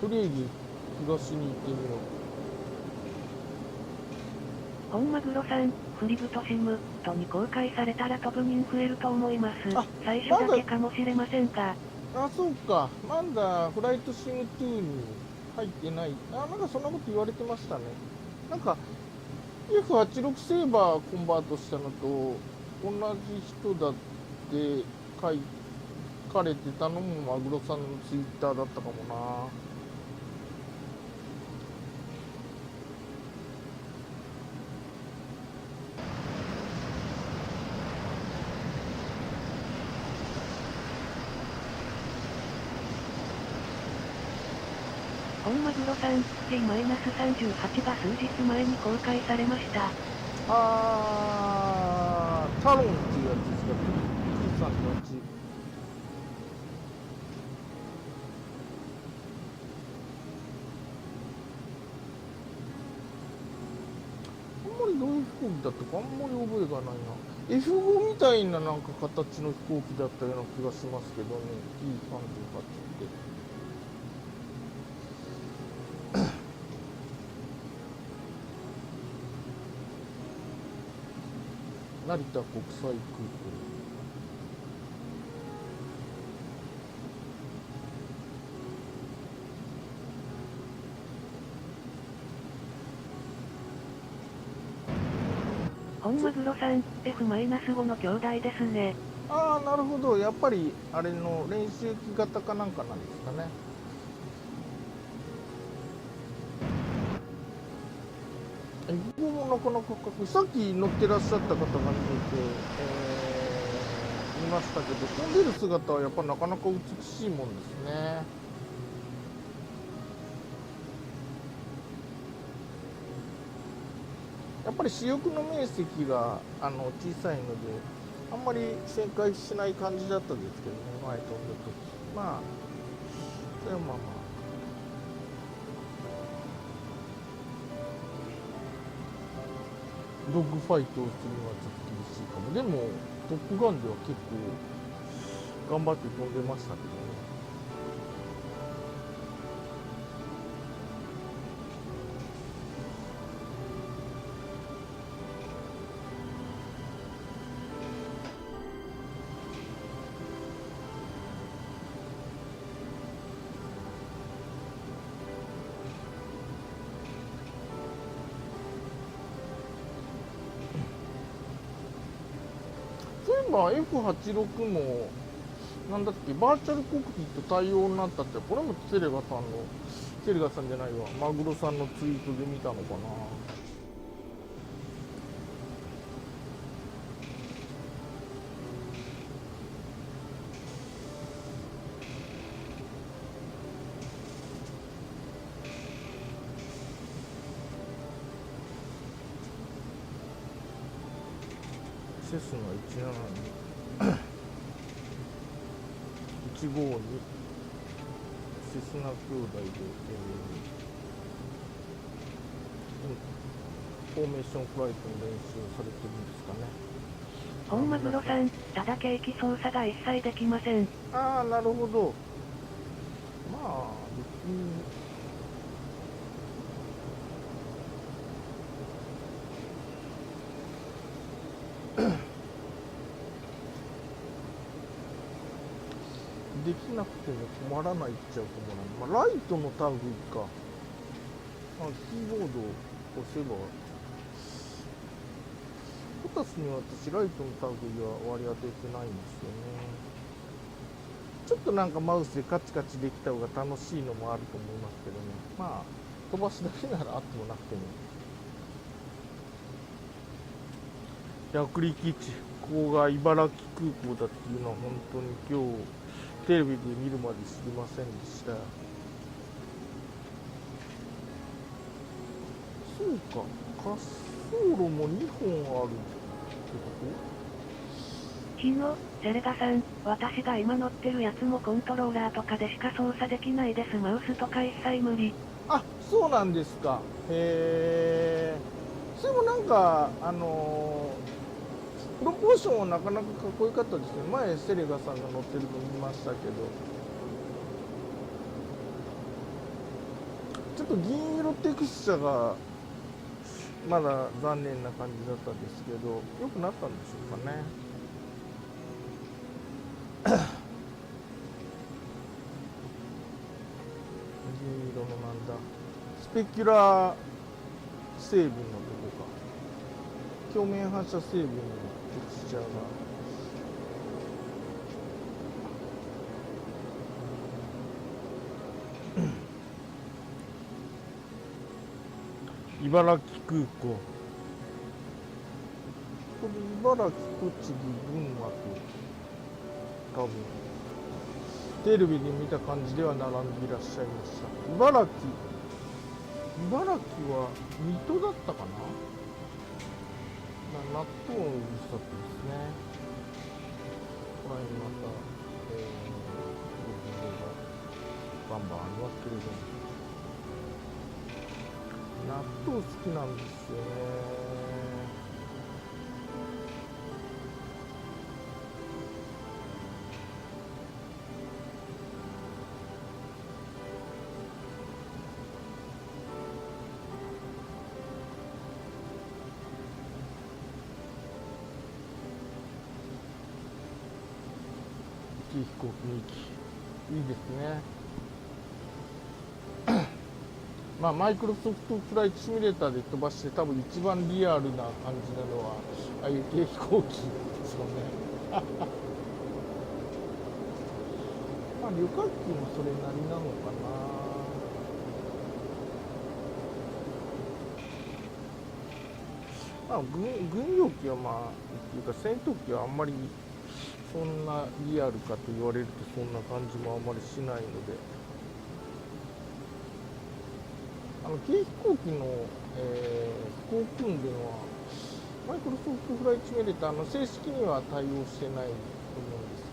とりあえず東に行ってみよう。本マグロさん、フリブトシムとに公開されたら飛ぶ人増えると思います。あ最初だけかもしれませんが。あ、そうか。まだフライトシム2に入ってない。あ、なんかそんなこと言われてましたね。なんか F86 セーバーコンバートしたのと同じ人だって書かれてたのもマグロさんのツイッターだったかもな。本マグロさん、T-38 が数日前に公開されました。タロンっていうやつですか。T38。あんまりどういう飛行機だったかあんまり覚えがないな。F5 みたいななんか形の飛行機だったような気がしますけどね。T38 って。成田国際空港。本マグロさん、F-5 の兄弟ですね。ああ、なるほど。やっぱりあれの練習機型かなんかなんですかね。F5 もなかなかかっこいい。さっき乗ってらっしゃった方が見てて、見ましたけど、飛んでる姿はやっぱなかなか美しいもんですね。やっぱり主翼の面積が小さいので、あんまり旋回しない感じだったんですけどね、前飛んだ時。まあ、それはまあまあ。ドッグファイトをするのはちょっと厳しいかも。でも、トップガンでは結構頑張って飛んでましたけどね。えば F86 もなんだっけ、バーチャルコックピット対応になったって、これもセレガさんじゃないわ、マグロさんのツイートで見たのかな。セスナ172 152セスナ兄弟で、フォーメーションフライトの練習をされてるんですかね。本マグロさん、ただ景気操作が一切できません。ああ、なるほど。まあ別にできなくても困らないっちゃ困らない。まあ、ライトの類か。キーボードを押せば。コタスには私、ライトの類は割り当ててないんですよね。ちょっとなんかマウスでカチカチできた方が楽しいのもあると思いますけどね。まあ、飛ばすだけならあってもなくても。百里基地、ここが茨城空港だっていうのは本当に今日、テレビで見るまで知りませんでした。そうか、滑走路も2本あるってこ昨日、セレガさん、私が今乗ってるやつもコントローラーとかでしか操作できないです。マウスとか一切無理。あ、そうなんですか。へえ。それもなんかプロポーションはなかなかかっこよかったですね。前セレガさんが乗ってるの見ましたけど、ちょっと銀色テクスチャがまだ残念な感じだったんですけど、良くなったんでしょうかね。銀色のなんだ、スペキュラー成分のとこか、表面反射成分のテクスチャーが茨城空港、これ茨城、栃木、群馬と多分テレビで見た感じでは並んでいらっしゃいました。茨城は水戸だったかな。納豆を売りしたってですね。この辺また、情報がバンバンありますけれども、納豆好きなんですよね。飛行機2機いいですね。まあマイクロソフトフライトシミュレーターで飛ばして多分一番リアルな感じなのはああいう軽飛行機ですよね。まあ旅客機もそれなりなのかな。まあ軍用機はまあっていうか戦闘機はあんまりそんなリアルかと言われるとそんな感じもあんまりしないので、軽飛行機の、飛行訓練はマイクロソフトフライトシミュレーター正式には対応してないと思うんです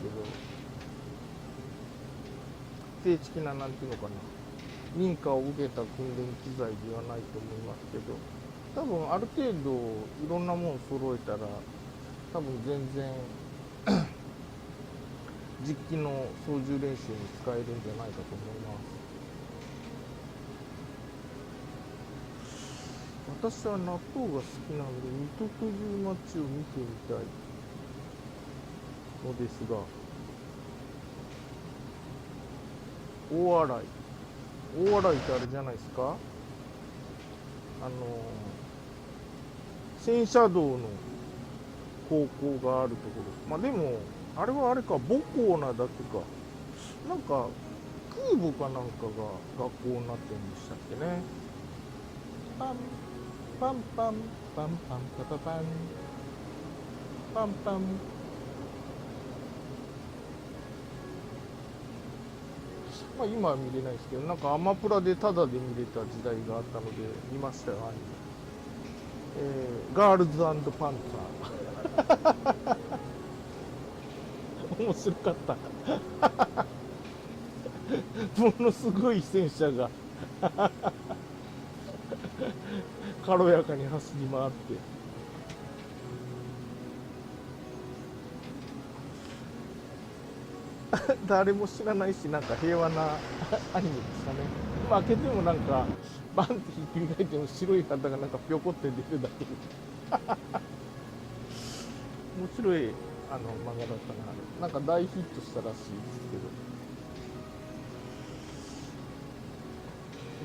けど、正式ななんていうのかな、認可を受けた訓練機材ではないと思いますけど、多分ある程度いろんなもの揃えたら多分全然実機の操縦練習に使えるんじゃないかと思います。私は納豆が好きなので水戸という街を見てみたいのですが、大洗ってあれじゃないですか、戦車道の方向があるところ、まあでもあれはあれか母港なだけか、なんか空母かなんかが学校になってるんでしたっけね。パンパンパンパンパンパパパンパンパン。まあ今は見れないですけど、なんかアマプラでタダで見れた時代があったので見ましたよ、アニメ。ガールズ&パンツァー面白かったものすごい戦車が軽やかに走り回って誰も知らないし、なんか平和なアニメでしたね。開けてもなんかバンってひっくり返っても白い旗がなんかぴょこって出るだけで面白い漫画だったな。なんか大ヒットしたらしいです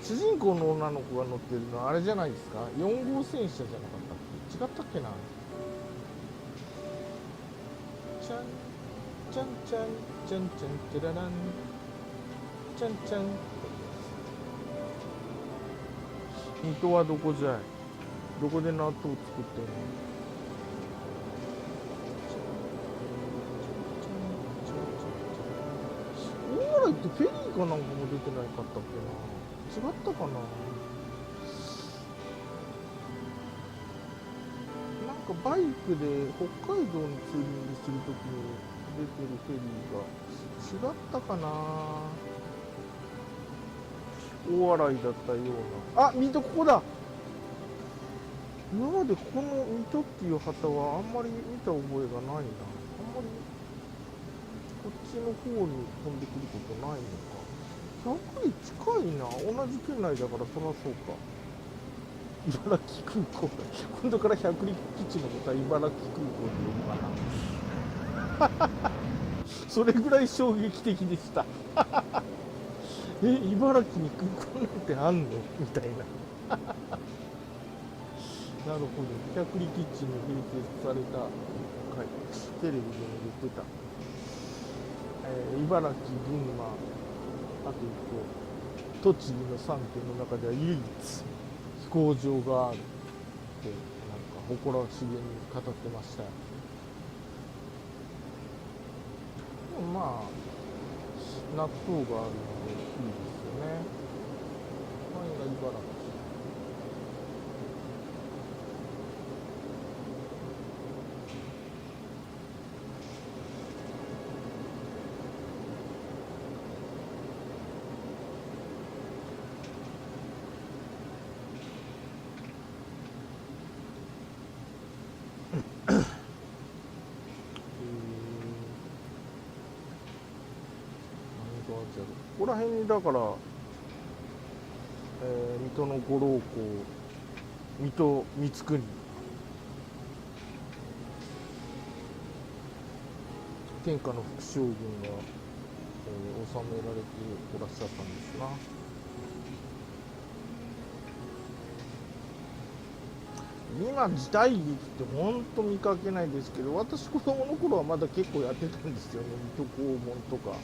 けど、主人公の女の子が乗ってるのはあれじゃないですか、4号戦車じゃなかったっけ、違ったっけな。ちゃんちゃんちゃんちゃんちゃんてららんちゃんちゃん。水戸はどこじゃい、どこで納豆を作ってんの。大洗ってフェリーかなんかも出てないかったっけな、違ったかな。なんかバイクで北海道にツーリングするときに出てるフェリーが違ったかな。大洗だったような。あ、水戸ここだ。今までこの水戸っていう旗はあんまり見た覚えがないな。あんまりこっちの方に飛んでくることないのか。100里近いな。同じ県内だからそらそうか。茨城空港。今度から100里基地のことは茨城空港って呼ぶかな。それぐらい衝撃的でした。茨城に空港なんてあんのみたいな。なるほど。100里基地に併設された、はい、テレビでも言ってた。茨城、群馬、あと1個、栃木の3県の中では唯一飛行場があるって、なんか誇らしげに語ってましたよ。でもまあ、納豆があるのでいいですよね。これが茨城。ここら辺にだから、水戸の五郎校、水戸光圀、天下の副将軍が、治められておらっしゃったんですな。今時代劇ってほんと見かけないですけど、私子供の頃はまだ結構やってたんですよね。水戸黄門とか、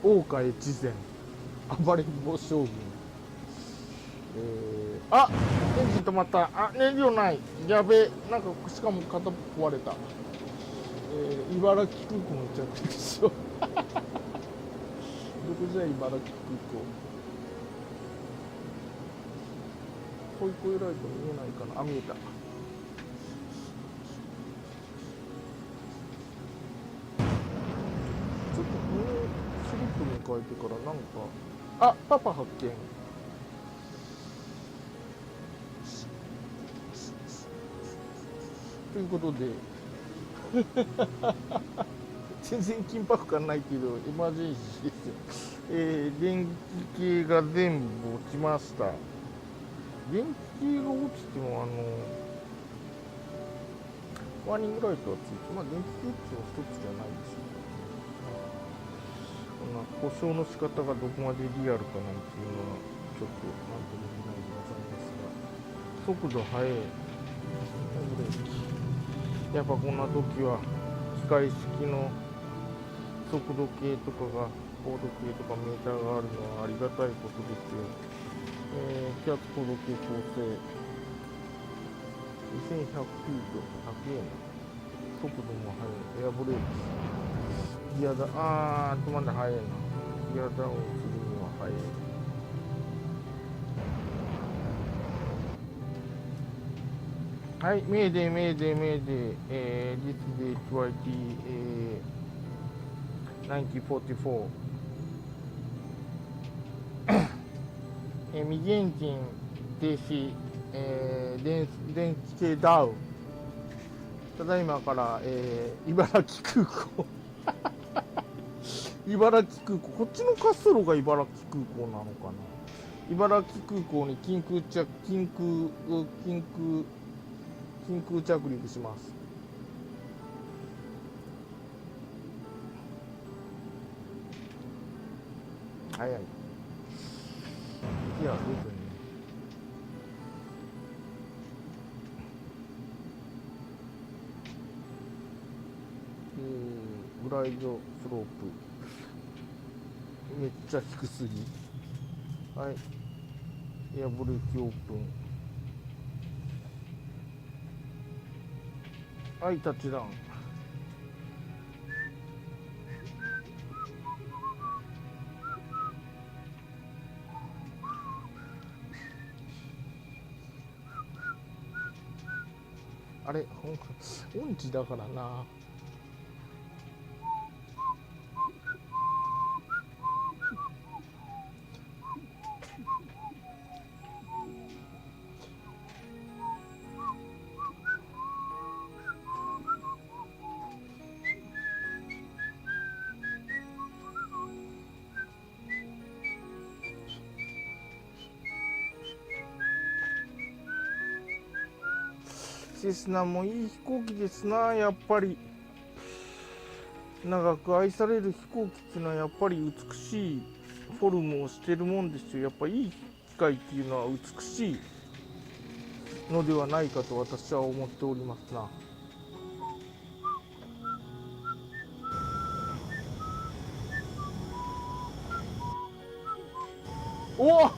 大岡越前、暴れん坊将軍、あ、エンジン止まった。あ、燃料ない。やべえ。なんかしかも片っぽ壊れた。茨城空港の着陸しよう。どこじゃ茨城空港。ホイコイライト見えないかな。あ、見えた。ちょっとこのスリップに変えてからなんか、あ、パパ発見。ということで全然緊迫感ないけどエマージェンシーですよ。電気系が全部落ちました。電気系が落ちてもワーニングライトはついて、まあ電気系っていうのは一つじゃないでしょう。こんな故障の仕方がどこまでリアルかなんていうのはちょっとなんとも言えないでございますが、速度速い。ブレーキ。やっぱこんな時は機械式の速度計とかが高度計とかメーターがあるのはありがたいことですよ。キャット高度計構成2100フィート100円。速度も速い。エアブレーキ。ギアだ、止まんで速いな。ギアダウンするには速い。はい、メーデー、メーデー、メーデー、this is HYT、1944、右エンジン停止、電気系ダウン。ただいまから、茨城空港茨城空港、こっちの滑走路が茨城空港なのかな。茨城空港に緊急着陸します。早い。いや、どうぞね。グライドスロープ。めっちゃ低すぎ。はい。エアブレーキオープン。はい、タッチダウン。あれ、音痴だからな。セスナもいい飛行機ですな。やっぱり長く愛される飛行機っていうのはやっぱり美しいフォルムをしてるもんですよ。やっぱいい機械っていうのは美しいのではないかと私は思っておりますな。おっ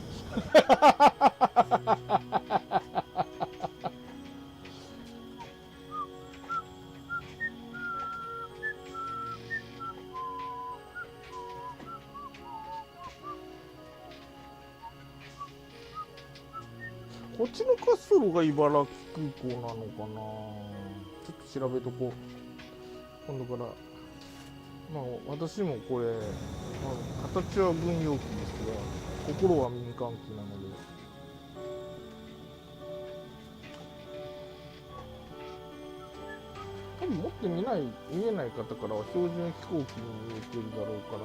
こっちの滑走路が茨城空港なのかな。ちょっと調べとこう。今度から。まあ私もこれ、形は軍用機ですが、心は民間機なので。多分持って見えない方からは標準飛行機に見えてるだろうから。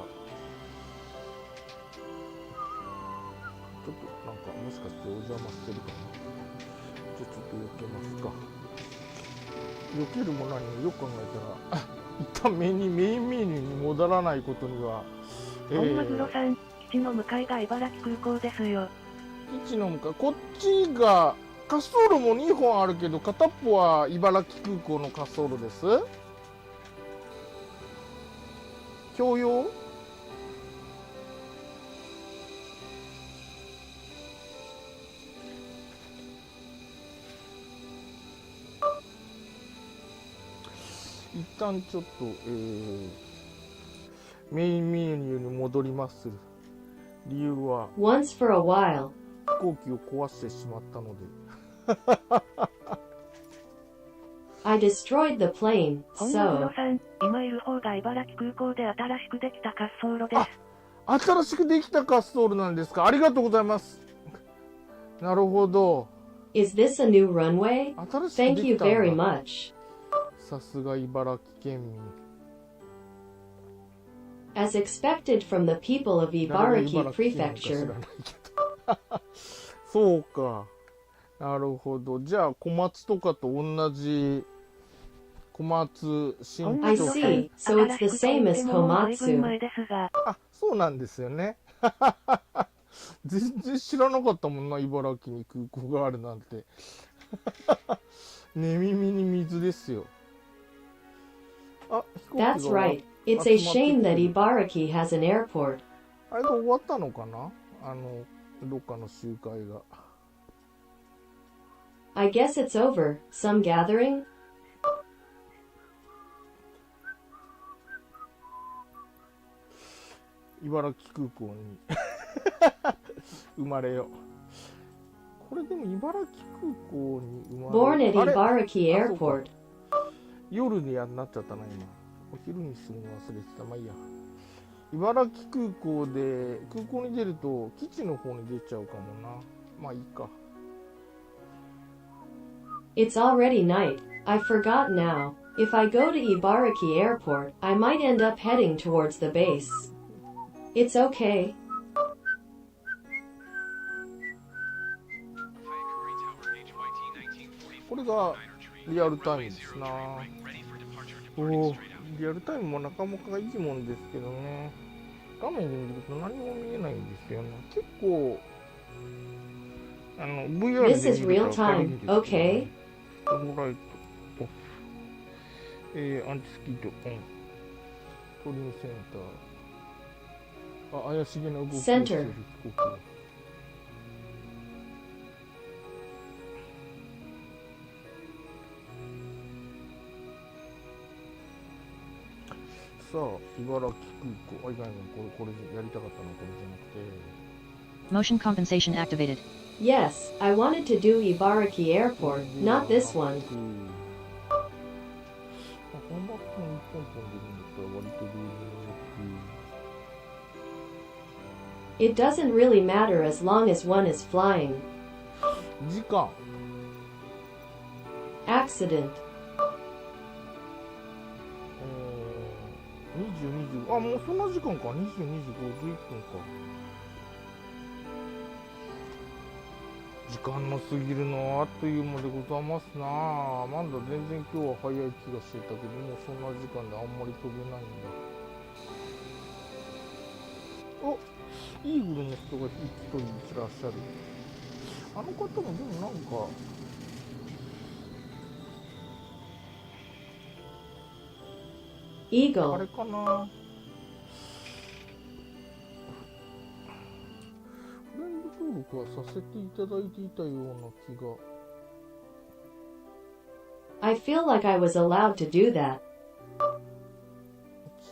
ちょっとなんかもしかしてお邪魔してるかな。ちょっと避けますか。避けるも何もよく考えたら一旦メインメニューに戻らないことには、本マグロさん、基地の向かいが茨城空港ですよ。基地の向かい、こっちが滑走路も2本あるけど片っぽは茨城空港の滑走路です。共用？一旦ちょっと、メインメニューに戻りまする。理由は Once for a while. 飛行機を壊してしまったので。I destroyed the plane, 本マグ so ロさん、今いる方が茨城空港で新しくできた滑走路です。新しくできた滑走路なんですか。ありがとうございます。なるほど。 is this a new runway? 新しく Thank で you きたんだ。 very much. さすが茨城県民。 As expected from the people of 誰が Ibaraki 茨城県民か知ら Prefecture. ないけどそうか。なるほど。じゃあ小松とかと同じ小松新 I 潮 see. So it's the same as 前ですが、あ、そうなんですよね。全然知らなかったもんな、茨城に空港があるなんて。寝耳に水ですよ。あ、飛行機 That's が right. It's a shame that Ibaraki has an airport. あれが終わったのかな、どっかの集会が。I guess it's over. Some gathering? 茨城空港に生まれよ。これでも茨城空港に生まれ Born at あれ Ibaraki あそうか Airport. 夜になっちゃったな今。お昼にするの忘れてた。まあいいや。茨城空港で空港に出ると基地の方に出ちゃうかもな。まあいいか。It's already night. I forgot now. If I go to Ibaraki Airport, I might end up heading towards the base. It's okay. Fayakuri Tower HYT これがリアルタイムですな。 ready for departure お departing お、 straight out. リアルタイムもなかなかいいもんですけどね。画面で見ると何も見えないんですよね。結構VR で This is 見る real と明るいん time. ですよ Okay. ね。オーライトオフ。アンチスキードオン。トリムセンター。あ、怪しげな動きをしている Center 飛行機が。さあ、茨城空港。あ、いかんいかん。これやりたかったのはこれじゃなくて。 Motion compensation activated. Yes, I wanted to do Ibaraki Airport, not this one. コンバットの1本飛んでるんだったら割と流動 It doesn't really matter as long as one is flying. 時間 Accident. 20、20あ、もうそんな時間か。20、25、11分か。時間の過ぎるのはあっという間でございますなあ。なんだ、全然今日は早い気がしてたけど、もうそんな時間であんまり飛べないんだ。お、イーグルの人が一人いらっしゃる。あの方もでもなんか、あ Eagle. れかな。フレンド登録はさせていただいていたような気が。I feel like I was allowed to do that.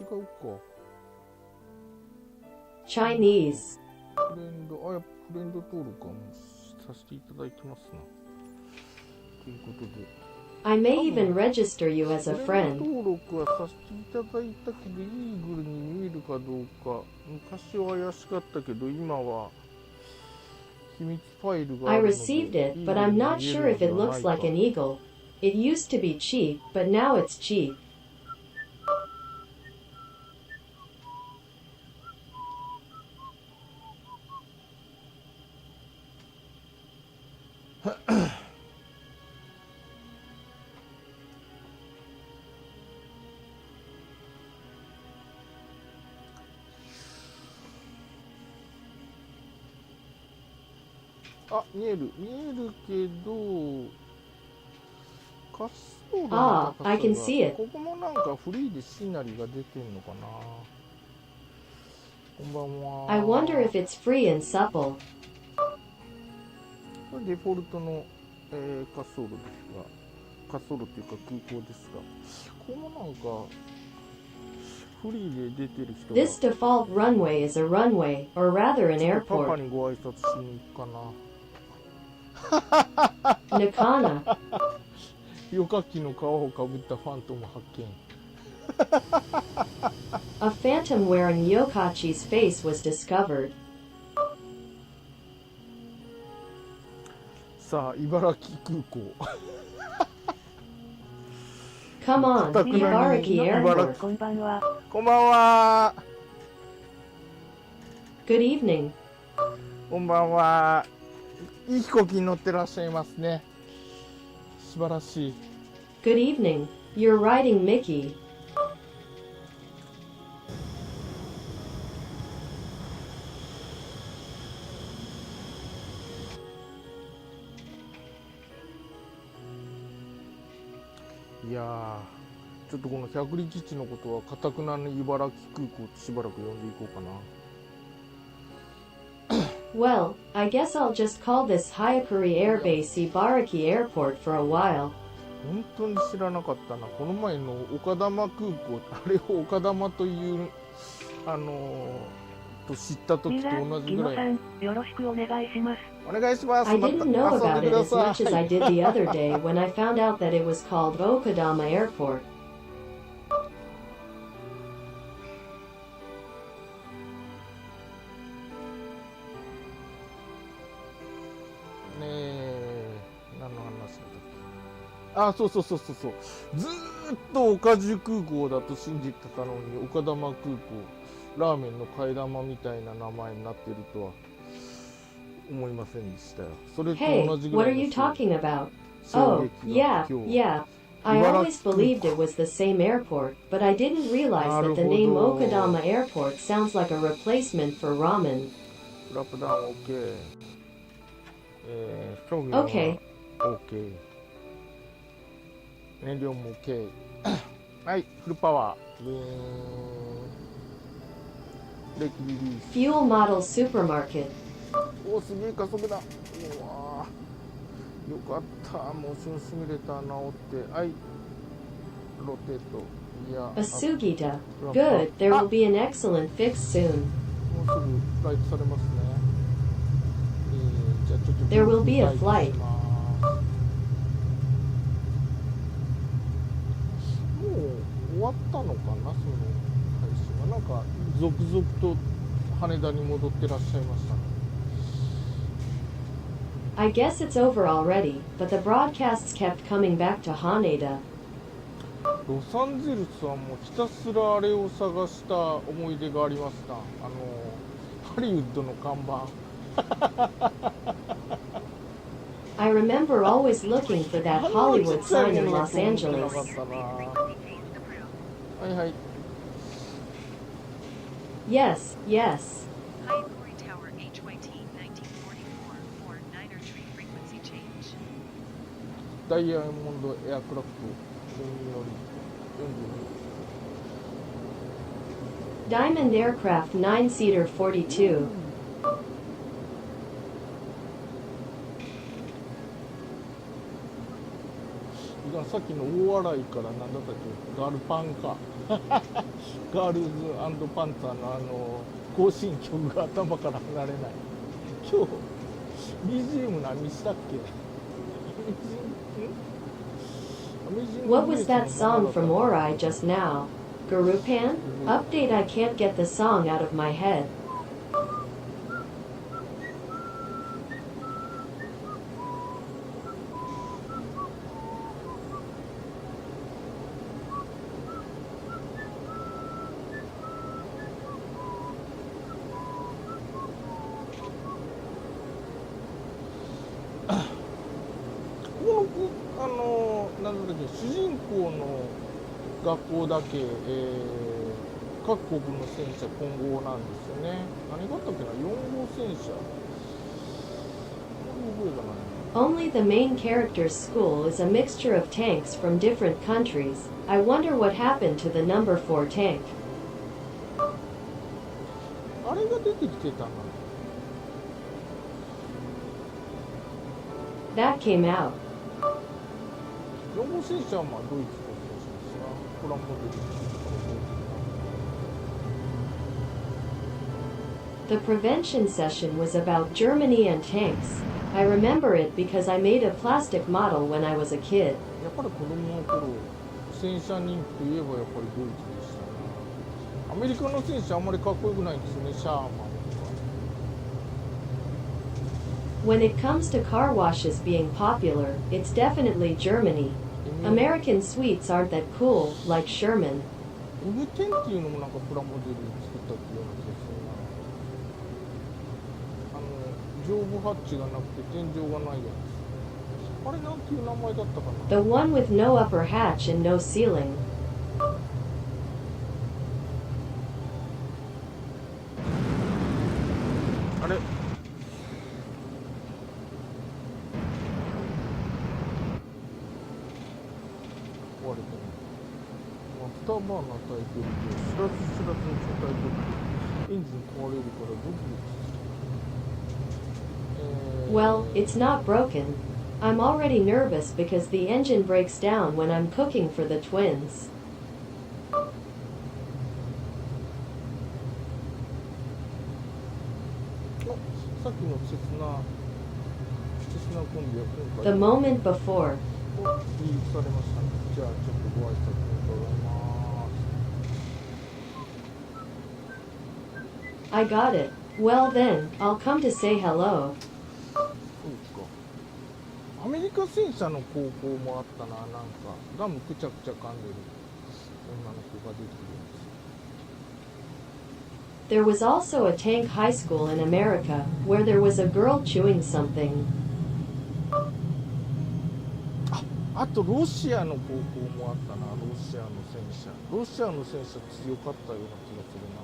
違うか。Chinese. フレンド登録はもうさせていただいてますな。ということで。I may even register you as a フレンド friend. 登録はさせていただいたけど、イーグルに見えるかどうか。昔は怪しかったけど、今は秘密ファイルがあ I るので。 received it, but I'm not sure if it looks like an eagle. It used to be cheap, but now it's cheap. .あ、見えるけど、滑走路の Ah, 高さ I can が see it. ここもなんかフリーでシナリが出てんのかな。こんばんは。 I wonder if it's free and supple. これデフォルトの、滑走路ですが、滑走路というか空港ですが、ここもなんかフリーで出てる人が This default runway is a runway, or rather an パパ airport. にご挨拶しに行くかな。 Nakana. 旅客機の皮をかぶったファントム発見。 A phantom wearing Yokachi's face was discovered. さあ、茨城空港。 Come on, かたくなに Ibaraki 茨 Airport. こんばんは。こんばんは。 Good evening. こんばんは。いい飛行機に乗ってらっしゃいますね。素晴らしい。 Good evening. You're riding Mickey. 滑いやー、ちょっとこの百里基地のことはかたくなに茨城空港としばらく呼んでいこうかな。Well, I guess I'll just call this Hayakuri Airbase Ibaraki Airport for a while. 本当に知らなかったな。この前の丘珠空港、あれを丘珠というと知った時と同じぐらい。さん、よろしくお願いします。お願いします。 I また didn't know 遊ん about で it くだ as さ much as I い。 did the other day when I found out that it was called Okadama Airport. ねえ、何の話だったっけ。あ、そう。ずーっと岡樹空港だと信じてたのに、丘珠空港、ラーメンの替え玉みたいな名前になってるとは思いませんでしたよ。それと Hey, 同じぐ what ら are い you の talking about? 衝 Oh, 撃が yeah, 今日。 yeah. I always believed it was the same airport, but I didn't realize that the name Okadama Airport sounds like a replacement for ramen. フラップダウン OK。競技は Okay. OK。燃料も OK。はい、フルパワー。ブーン。ブレーキリリース。 Fuel Model Supermarket. お、すげえ加速だ。うわー、よかった。モーションシミュレーター直って。はい。ロテート。いや。 Asugita. Good, there will be an excellent fix soon. もうすぐフライトされますね。じゃあちょっと There will be a flight. もう終わったのかな、その配信は。なんか続々と羽田に戻ってらっしゃいましたね。I guess it's over already, but the broadcasts kept coming back to Haneda. ロサンゼルスはもうひたすらあれを探した思い出がありますな。ハリウッドの看板。I remember always looking for that Hollywood sign in Los Angeles. はいはい。 Yes, yes. Hayakuri Tower HYT 1944 for 9er tree frequency change. ダイヤモンドエアクラフト12乗り42。 Diamond Aircraft 9-seater 42. さっきの大洗から何だったっけ、ガルパンかガールズ&パンツァーの行進曲が頭から離れない。今日 BGM 何したっけ。 What was that song from Orai just now? Garupan? Update, I can't get the song out of my head. なんだっけ、主人公の学校だけ、各国の戦車混合なんですよね。何があったっけな、4号戦車。覚えがないな。 Only the main character's school is a mixture of tanks from different countries. I wonder what happened to the number 4 tank. あれが出てきてたな。 That came out. 4号戦車はまあドイツの戦車ですが、これはもう出てきた。 The prevention session was about Germany and tanks. I remember it because I made a plastic model when I was a kid. やっぱり子供の頃、戦車人気といえばやっぱりドイツでしたな。アメリカの戦車あんまりかっこよくないんですよね、シャーマンとか。 When it comes to car washes being popular, it's definitely Germany. American suites aren't that cool, like Sherman. M10 っていうのもなんかプラモデル作ったっていうような気がするな。上部ハッチがなくて天井がないやつ。あれなんていう名前だったかな。 The one with no upper hatch and no ceiling. あれ壊れた。ーバーナー焚いてると知らず知らずに車体とエンジン壊れるからドキドキする。Well, it's not broken. I'm already nervous because the engine breaks down when I'm cooking for the twins. さっきの切なコンビは今 The 回 moment before. リリースされましたね。じゃあちょっとご挨拶伺います。 I got it. Well then, I'll come to say hello. そうか。アメリカ戦車の高校もあったな。なんかガムくちゃくちゃ噛んでる女の子が出てくるんです。 There was also a tank high school in America where there was a girl chewing something. あとロシアの高校もあったな。ロシアの戦車強かったような気がするな。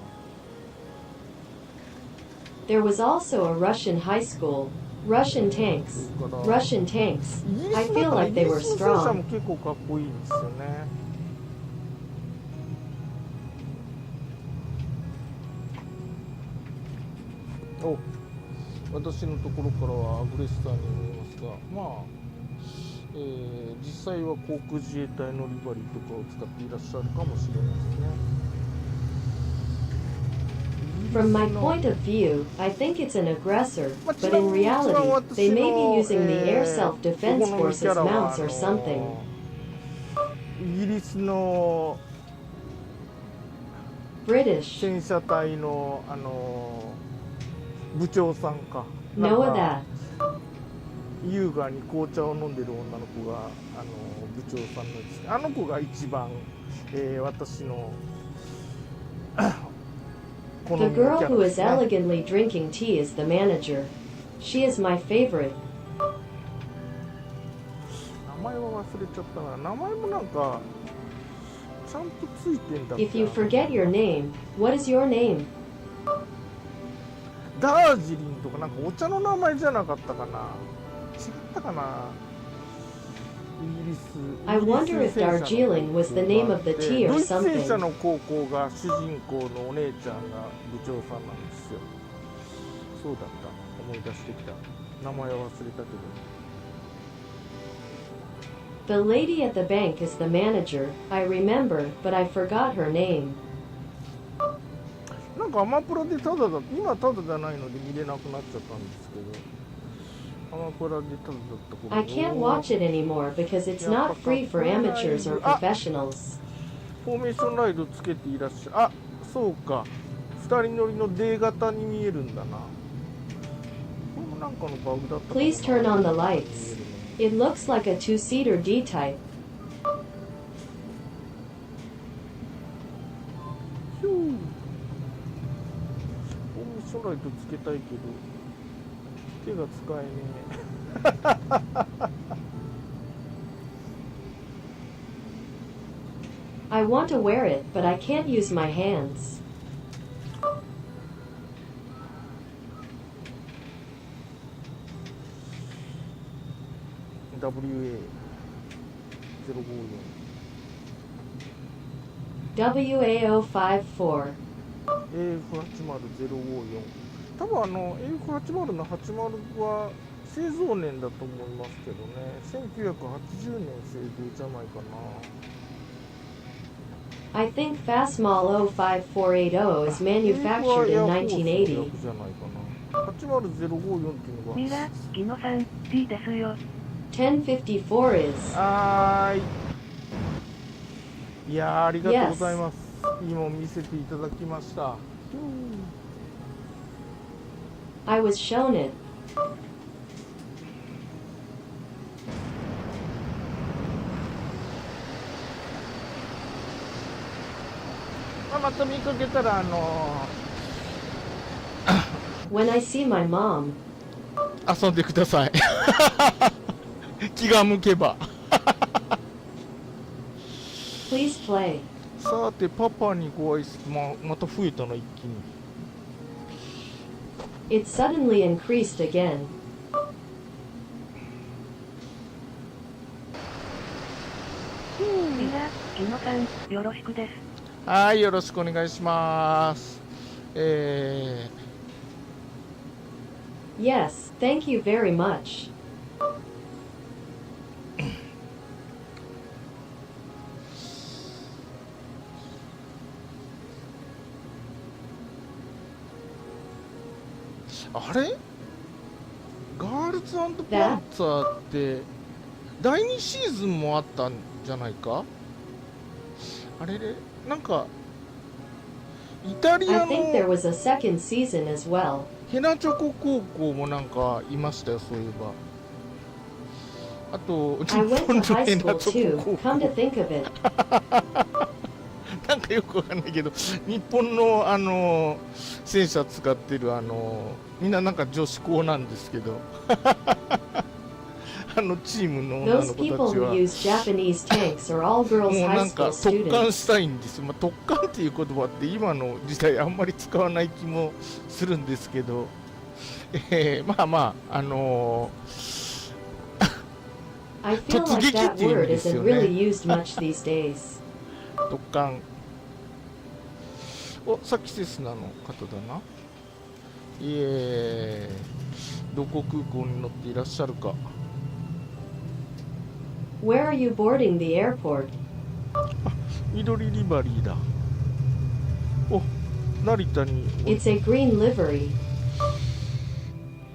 There was also a Russian high school. Russian tanks. Russian tanks. I feel like they were イギリスの戦車も strong. 結構かっこいいんですよね。お、私のところからはアグレッサーに見えますが、まあ、実際は航空自衛隊のリバリーとかを使っていらっしゃるかもしれないですね。 From my point of view, I think it's an aggressor, but in reality, they may be using the Air Self-Defense Forces mounts or something. イギリスの British. 戦車隊の部長さんか。 Know that. 優雅に紅茶を飲んでる女の子が部長さんのですね。あの子が一番、私の The girl who is elegantly drinking tea is the manager. She is my favorite. 名前は忘れちゃったな。名前もなんかちゃんとついてんだっけな。 If you forget your name, what is your name? ダージリンとかなんかお茶の名前じゃなかったかな。違ったかな。イギリス I wonder if Darjeeling was the name of the tea ド or イツ戦車 something. の高校が主人公のお姉ちゃんが部長さんなんですよ。そうだった。思い出してきた。名前は忘れたけど。 The lady at the bank is the manager. I remember, but I forgot her name. なんかアマプラでタダだ、今タダじゃないので見れなくなっちゃったんですけど。 I can't watch it anymore because it's not free for amateurs or professionals. フォーメーションライドつけていらっしゃる。あ、そうか。2人乗りの D 型に見えるんだな。これもなんかのバグだったかな。 Please turn on the lights. It looks like a two-seater D-type. フォーメーションライトつけたいけど手が使えねえ。I want to wear it, but I can't use my hands. WA054. AF80054 多分AF80 の80は製造年だと思いますけどね。1980年製造じゃないかな。 I think Fastmall 05480 is manufactured in 1980. じゃないかな。80054っていうのがミラ、木野さん、T ですよ。1054 is. いやー、ありがとうございます。いいもん見せていただきました。I was shown it. また見かけたらWhen I see my mom. 遊んでください。気が向けば。Please play. さてパパにご挨拶、また増えたな一気に。 It suddenly increased again. ミラ、木野さん、よろしくです。はい、よろしくお願いします。Yes, thank you very much. あれガールズ&パンツァーって第2シーズンもあったんじゃないか。あれれなんかイタリ I ア think there の was a second season as well. ヘナチョコ高校もなんかいましたよ、そういえば。あと I went 日 to 本の high ヘナ school チ too, ョコ高 come to 校 think of it. なんかよくわかんないけど、日本の戦車使ってるみんななんか女子校なんですけどチームの女 Those の子 people たち who は use Japanese tanks are all girls もう high なんか school 特艦 students. したいんですよ、特艦っていう言葉って今の時代あんまり使わない気もするんですけど、まあまあI feel like that word isn't really used much these days. 特艦お、さっきセスナの方だな。どこ空港に乗っていらっしゃるか。 Where are you boarding the airport? 緑リバリーだ。お、成田に It's a green livery.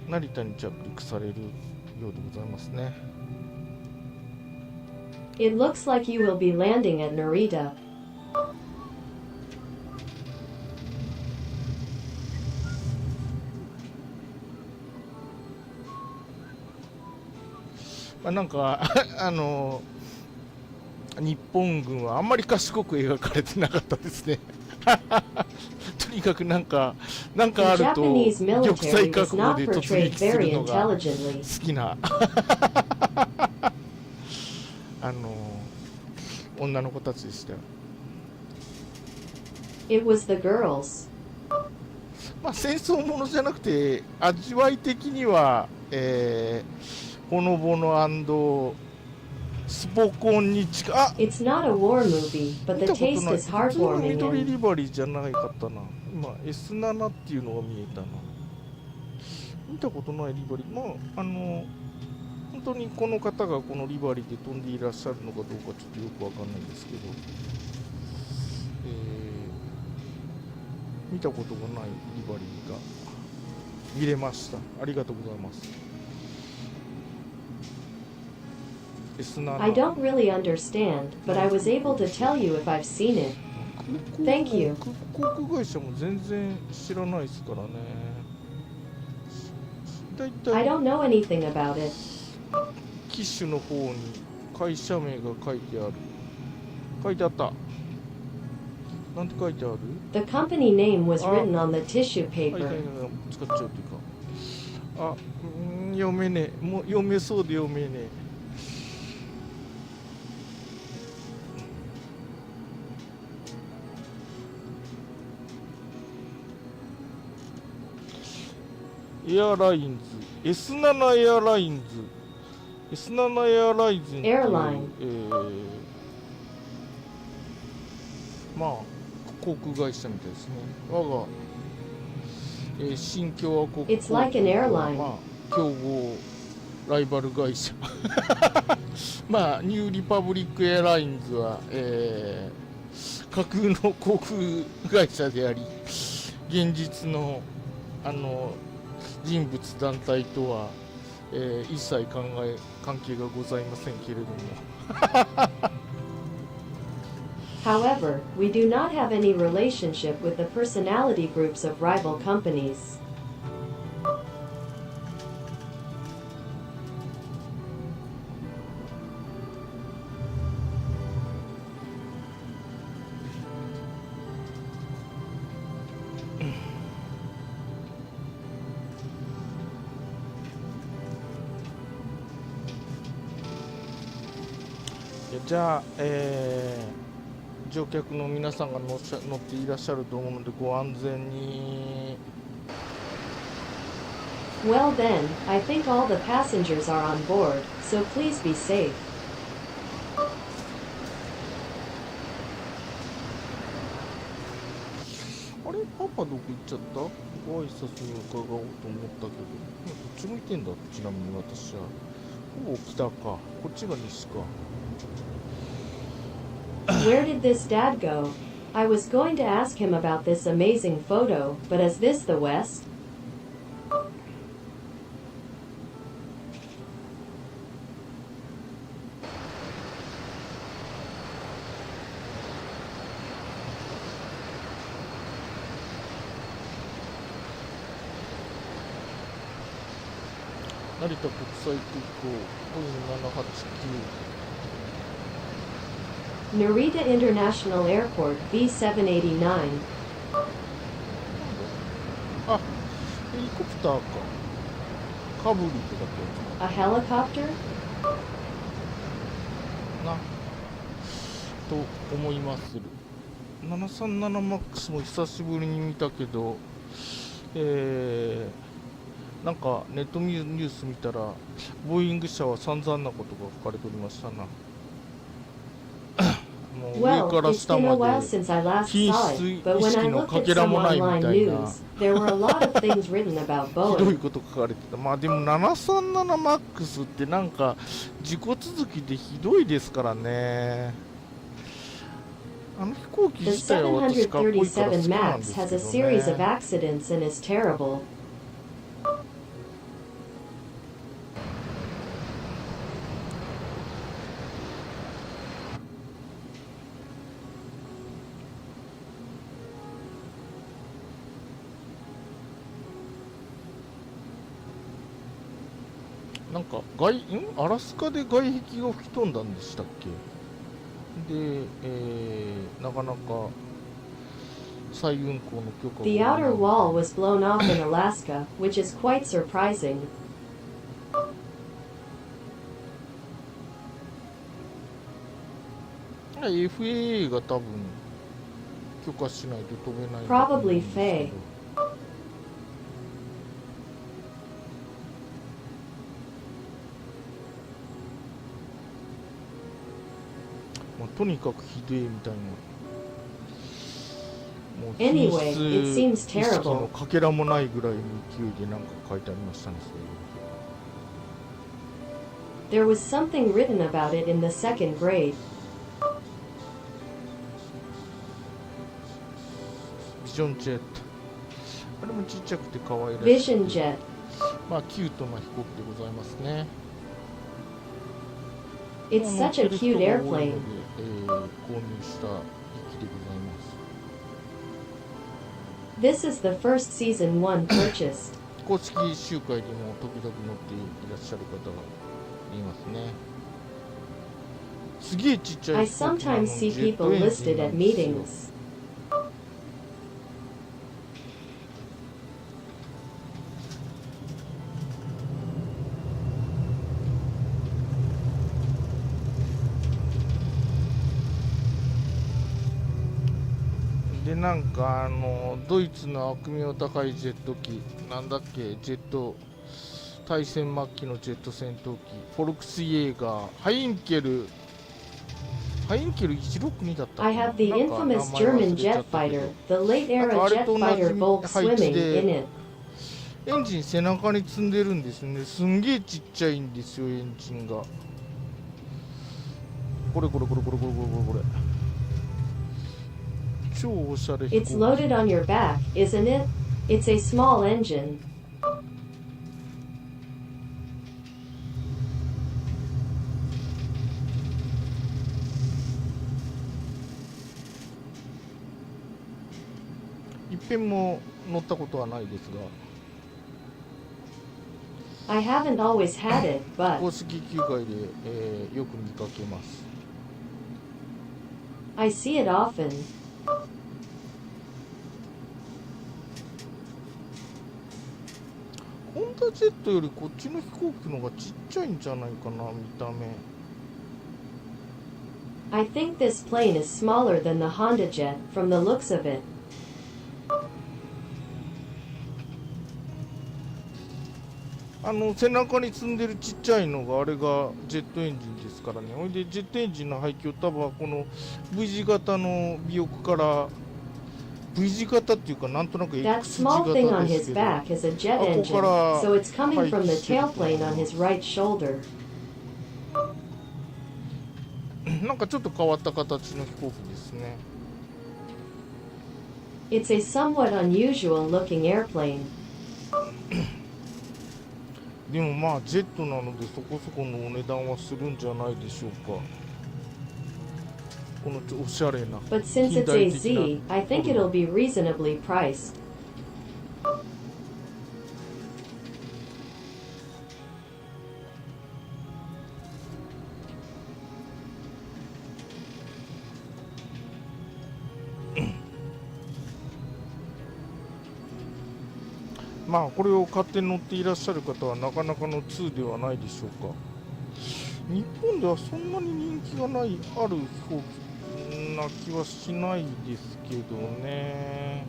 成田に着陸されるようでございますね。 It looks like you will be landing at Narita. まあ、なんか日本軍はあんまり賢く描かれてなかったですねとにかくなんかあ The ると Japanese 玉 military 砕 was 覚悟 not で突 portrayed 撃する very のが好 intelligently. きな女の子たちでしたよ。 It was the girls. まあ戦争ものじゃなくて味わい的には、ほのぼの&スポコンに近い。あ、 It's not a war movie, but 見 the たこと taste ない。 is 普通の heartwarming 緑 and リバリーじゃないかったな。今 S7 っていうのが見えたな。見たことないリバリー。まあ本当にこの方がこのリバリーで飛んでいらっしゃるのかどうかちょっとよくわかんないんですけど、見たことがないリバリーが見れました。ありがとうございます。S7 I don't really understand, but I was able to tell you if I've seen it. Thank you. 航空会社も全然知らないですからね。だいた I い don't know anything about it. 機種の方に会社名が書いてある。書いてあった。なんて書いてある？ The company name was written on the tissue はいはいはい、 paper. 使っちゃうというか。読めねえ。もう読めそうで読めねえ。エアラインズ S7 エアラインズ S7 エアラインズっていう Airline まあ航空会社みたいですね。我が、新共和国 It's like an airline. まあ競合ライバル会社まあニューリパブリックエアラインズは、架空の航空会社であり現実の人物団体とは、一切関係がございませんけれどもHowever, we do not have any relationship with the personality groups of rival companies. じゃあ、乗客の皆さんが乗っていらっしゃると思うのでご安全に。 Well then, I think all the passengers are on board, so please be safe. どこ行っちゃった？ご挨拶に伺おうと思ったけど、どっち向いてんだ。ちなみに私はほぼ北か、こっちが西か。Where did this dad go? I was going to ask him about this amazing photo, but is this the West? 成田国際空港、ボイン789。 Narita International Airport V789. あ、ヘリコプターか。カブリってだけ A helicopter? なと思いまする。737MAX も久しぶりに見たけど、なんかネットニュース見たらボーイング社は散々なことが書かれておりましたな。もう上 Well, から it's 下 been ま a while で since I last 品 saw 質 it, 意 but when 識 I の looked か at けら some もないみ online たいな news, there were a lot of things written about ひどい Boeing. こと書かれてた。まあでも 737MAX ってなんか事故続きでひどいですからね。あの飛行機 The 自体は私かっこいいから好き 737なんで MAX すけ has a ど series of ね。 accidents and is terrible. なんかアラスカで外壁が吹き飛んだんでしたっけ。で、なかなか再運行の許可 The が outer wall was blown off in Alaska, which is quite surprising. FAA が多分許可しないと飛べないんだと思うんですけど。 Probably Faye. まあ、とにかくひどいみたいな。もう Anyway, 品 it 質 seems 意識 terrible. のかけらもないぐらいの勢いでなんか書いてありましたね。それ There was something written about it in the second grade. ビジョンジェット。あれもちっちゃくて可愛らしい。 Vision Jet. まあキュートな飛行機でございますね。 It's such a cute airplane. 購入した機器でございます。 This is the first season one purchased. 公式集会にも時々乗っていらっしゃる方がいますね。すげえちっちゃ I い飛行機なの sometimes に see ジェッ people トエンジン listed な at んですよ。 meetings. でなんかドイツの悪名高いジェット機なんだっけ、ジェット大戦末期のジェット戦闘機フォルクスイエーガーハインケル162だったか I な。 have the なんか infamous 名前忘 German れちゃ jet ったけど fighter, the late era jet fighter Volk swimming in it. エンジン背中に積んでるんですね。すんげえちっちゃいんですよ、エンジンが。これ超おしゃれ飛行 It's 機。 loaded on your back, isn't it? It's a small engine. 一遍も乗ったことはないですが、 I haven't always had it, 公 but 式球界で、よく見かけます。 I see it often. ホンダジェットよりこっちの飛行機の方がちっちゃいんじゃないかな、見た目。 I think this plane is smaller than the Honda jet, from the looks of it. 背中に積んでるちっちゃいのがあれがジェットエンジンですからね。ほいでジェットエンジンの排気を多分この V 字型の尾翼から V 字型っていうかなんとなく That X 字 small thing 型 on で his すけど、 back is a jet ここ engine, から so it's coming from the 排気してると思い tailplane ま on す his right shoulder. なんかちょっと変わった形の飛行機ですね。 It's a somewhat unusual looking airplane. でもまあジェットなのでそこそこのお値段はするんじゃないでしょうか。このおしゃれな But since it's a Z, I think it'll be reasonably priced. まあこれを買って乗っていらっしゃる方はなかなかの2ではないでしょうか。日本ではそんなに人気がないある飛行機な気はしないですけどね。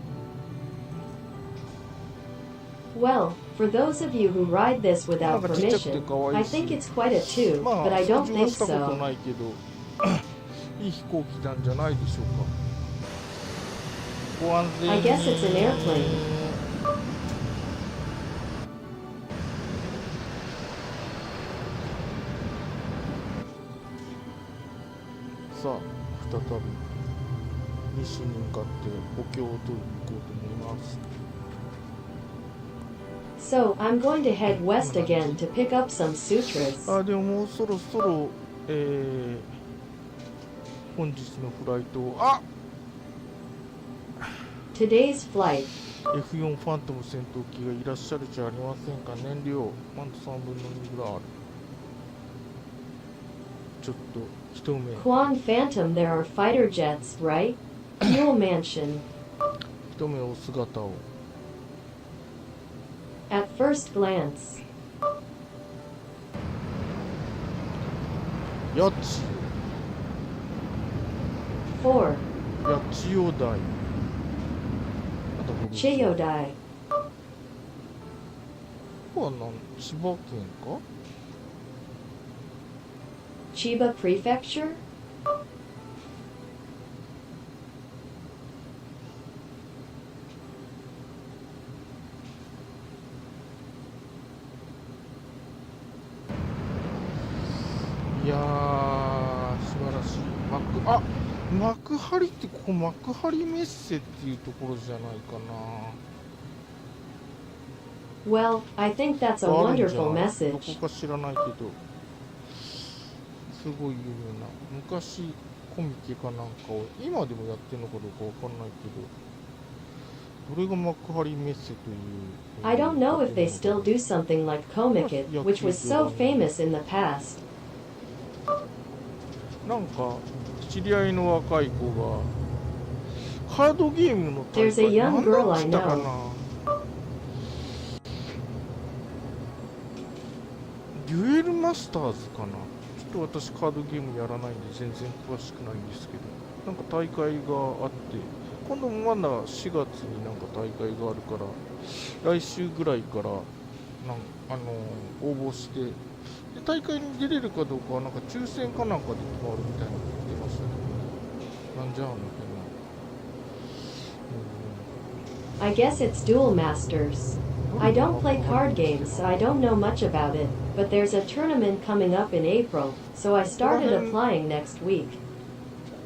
Well, for those of you who ride this なん without かちっちゃくて permission, 可愛 I いし、 think it's quite a two, まあ but I 操 don't 縦は think したこと so. ないけどいい飛行機なんじゃないでしょうか。ご安全に。 I guess it's an airplane. さあ再び西に向かって補強を取りに行こうと思います。 So, I'm going to head west again to pick up some sutras. あ、でももうそろそろ、本日のフライトを、あ、 Today's flight. F4 ファントム戦闘機がいらっしゃるじゃありませんか。燃料マント3分の2ぐらいある。ちょっと一目 Quan Phantom, there are fighter jets, right? Fuel Mansion. 一目お姿を。 At first glance. 八千 4. 代、八千代台。あとこれ Cheyodai. ここは千葉県か。 Chiba Prefecture? いやー素晴らしい。幕張ってここ幕張メッセっていうところじゃないかな。 Well, I think that's a あるんじゃ wonderful ない？ message. どこか知らないけどすごい有名な昔コミケかなんかを今でもやってるのかどうかわかんないけど、どれが幕張メッセという I don't know if they still do something like Comiket, which was so famous in the past. なんか知り合いの若い子がカードゲームの大 There's a 会 young なん girl だっ I つったか know. な。デュエルマスターズかな。ちょっと私カードゲームやらないんで全然詳しくないんですけど、なんか大会があって、今度もまだ4月になんか大会があるから、来週ぐらいから応募して、で大会に出れるかどうかはなんか抽選かなんかで決まるみたいなの言ってましたけど、なんじゃあの変な。I guess it's Duel Masters. I don't play card games, so I don't know much about it, but there's a tournament coming up in April, so I started applying next week.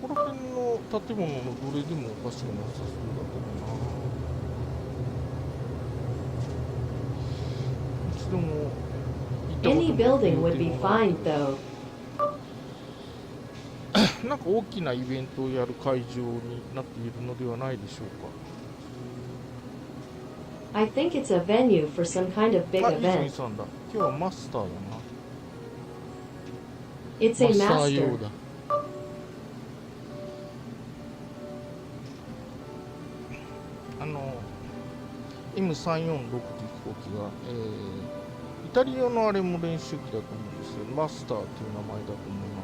ここら辺の建物のどれでもおかしくなさそうだけどな。いつでも行ったことない Any building would be fine, though. なんか大きなイベントをやる会場になっているのではないでしょうか。 I think it's a venue for some kind of big あ、泉 event. さんだ。今日はマスターだな。 It's a マスター用 master. だ。M346 という飛行機が、イタリアのあれも練習機だと思うんですよ。マスターという名前だと思いま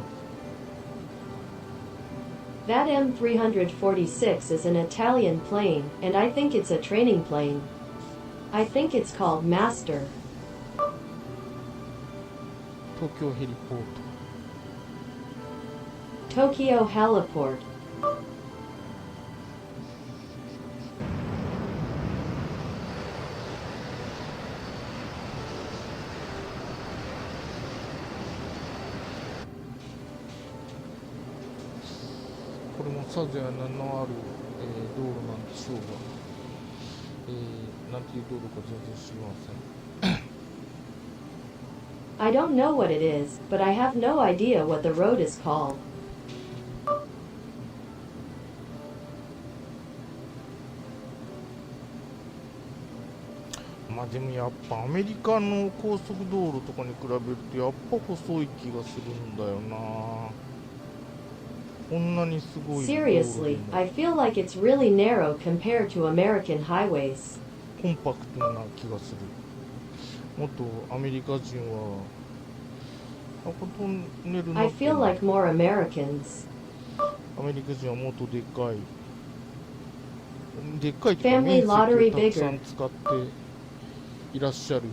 す。 That M346 is an Italian plane, and I think it's a training plane. I think it's called Master. 東京ヘリポート。 Tokyo Heliport. さぞや名のある、道路なんでしょうが、なんていう道路か全然知りません。I don't know what it is, but I have no idea what the road is called. まあでもやっぱアメリカの高速道路とかに比べるとやっぱ細い気がするんだよな。こんなにすごい道路で Seriously, も I feel like it's really narrow compared to American highways. コンパクトな気がする。元アメリカ人はこトンネル I なって feel like more Americans. アメリカ人はもっとでかいでっかいとか Family 面積を lottery たくさ bigger. ん使っていらっしゃるよ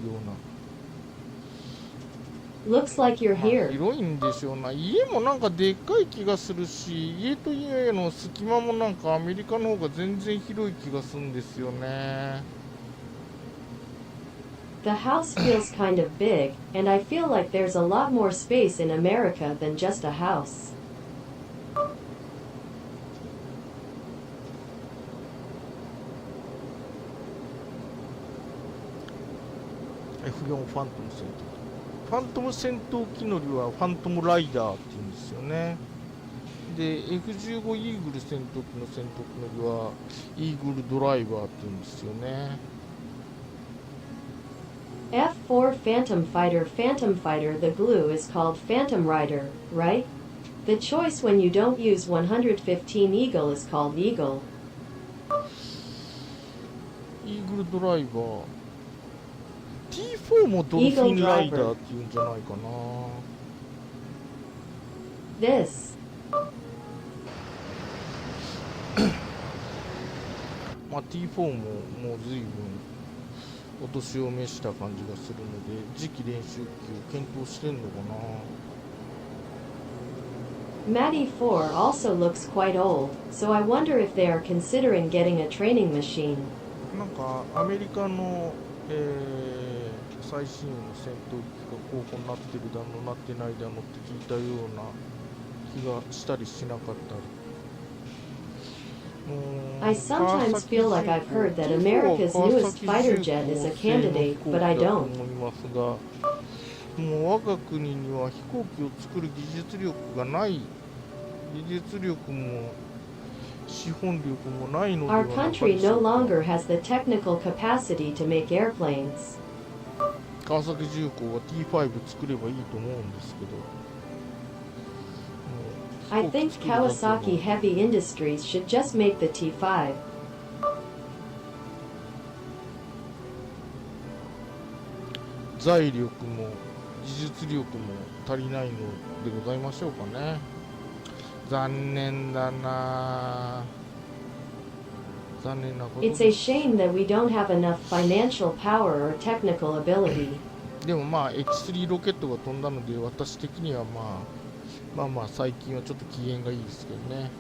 うな Looks like you're まあ here. 広いんでしょうな。家もなんかでっかい気がするし、家と家の隙間もなんかアメリカの方が全然広い気がするんですよね。The house feels kind of big, and I feel like there's a lot more space in America than just a house. F4 ファントム戦闘機。ファントム戦闘機乗りはファントムライダーって言うんですよね。で、F15 イーグル戦闘機の戦闘機乗りはイーグルドライバーって言うんですよね。F4 Phantom Fighter, the glue is called Phantom Rider, right? The choice when you don't use 115 Eagle is called Eagle. イーグルドライバー。T4 もドルフィンライダーって言うんじゃないかな。This. まあ T4 ももう随分お年を召した感じがするので次期練習機を検討してんのかな。 Matty 4 also looks quite old, so I wonder if they are considering getting a training machine. なんかアメリカの、最新鋭の戦闘機が候補になってるだのなってないだのって聞いたような気がしたりしなかったり。I sometimes feel like I've heard that America's newest fighter jet is a candidate, but I don't. 思いますが、もう我が国には飛行機を作る技術力がない、技術力も資本力もないのでは Our なか country でしょ no うか。 longer has the technical capacity to make airplanes. 川崎重工は T5 作ればいいと思うんですけど。I think Kawasaki Heavy Industries should just make the T5. 財力も技術力も足りないのでございましょうかね。残念だな。残念なこと It's a shame that we don't have enough financial power or technical ability. でもまあ H3 ロケットが飛んだので私的にはまあ最近はちょっと機嫌がいいですけどね。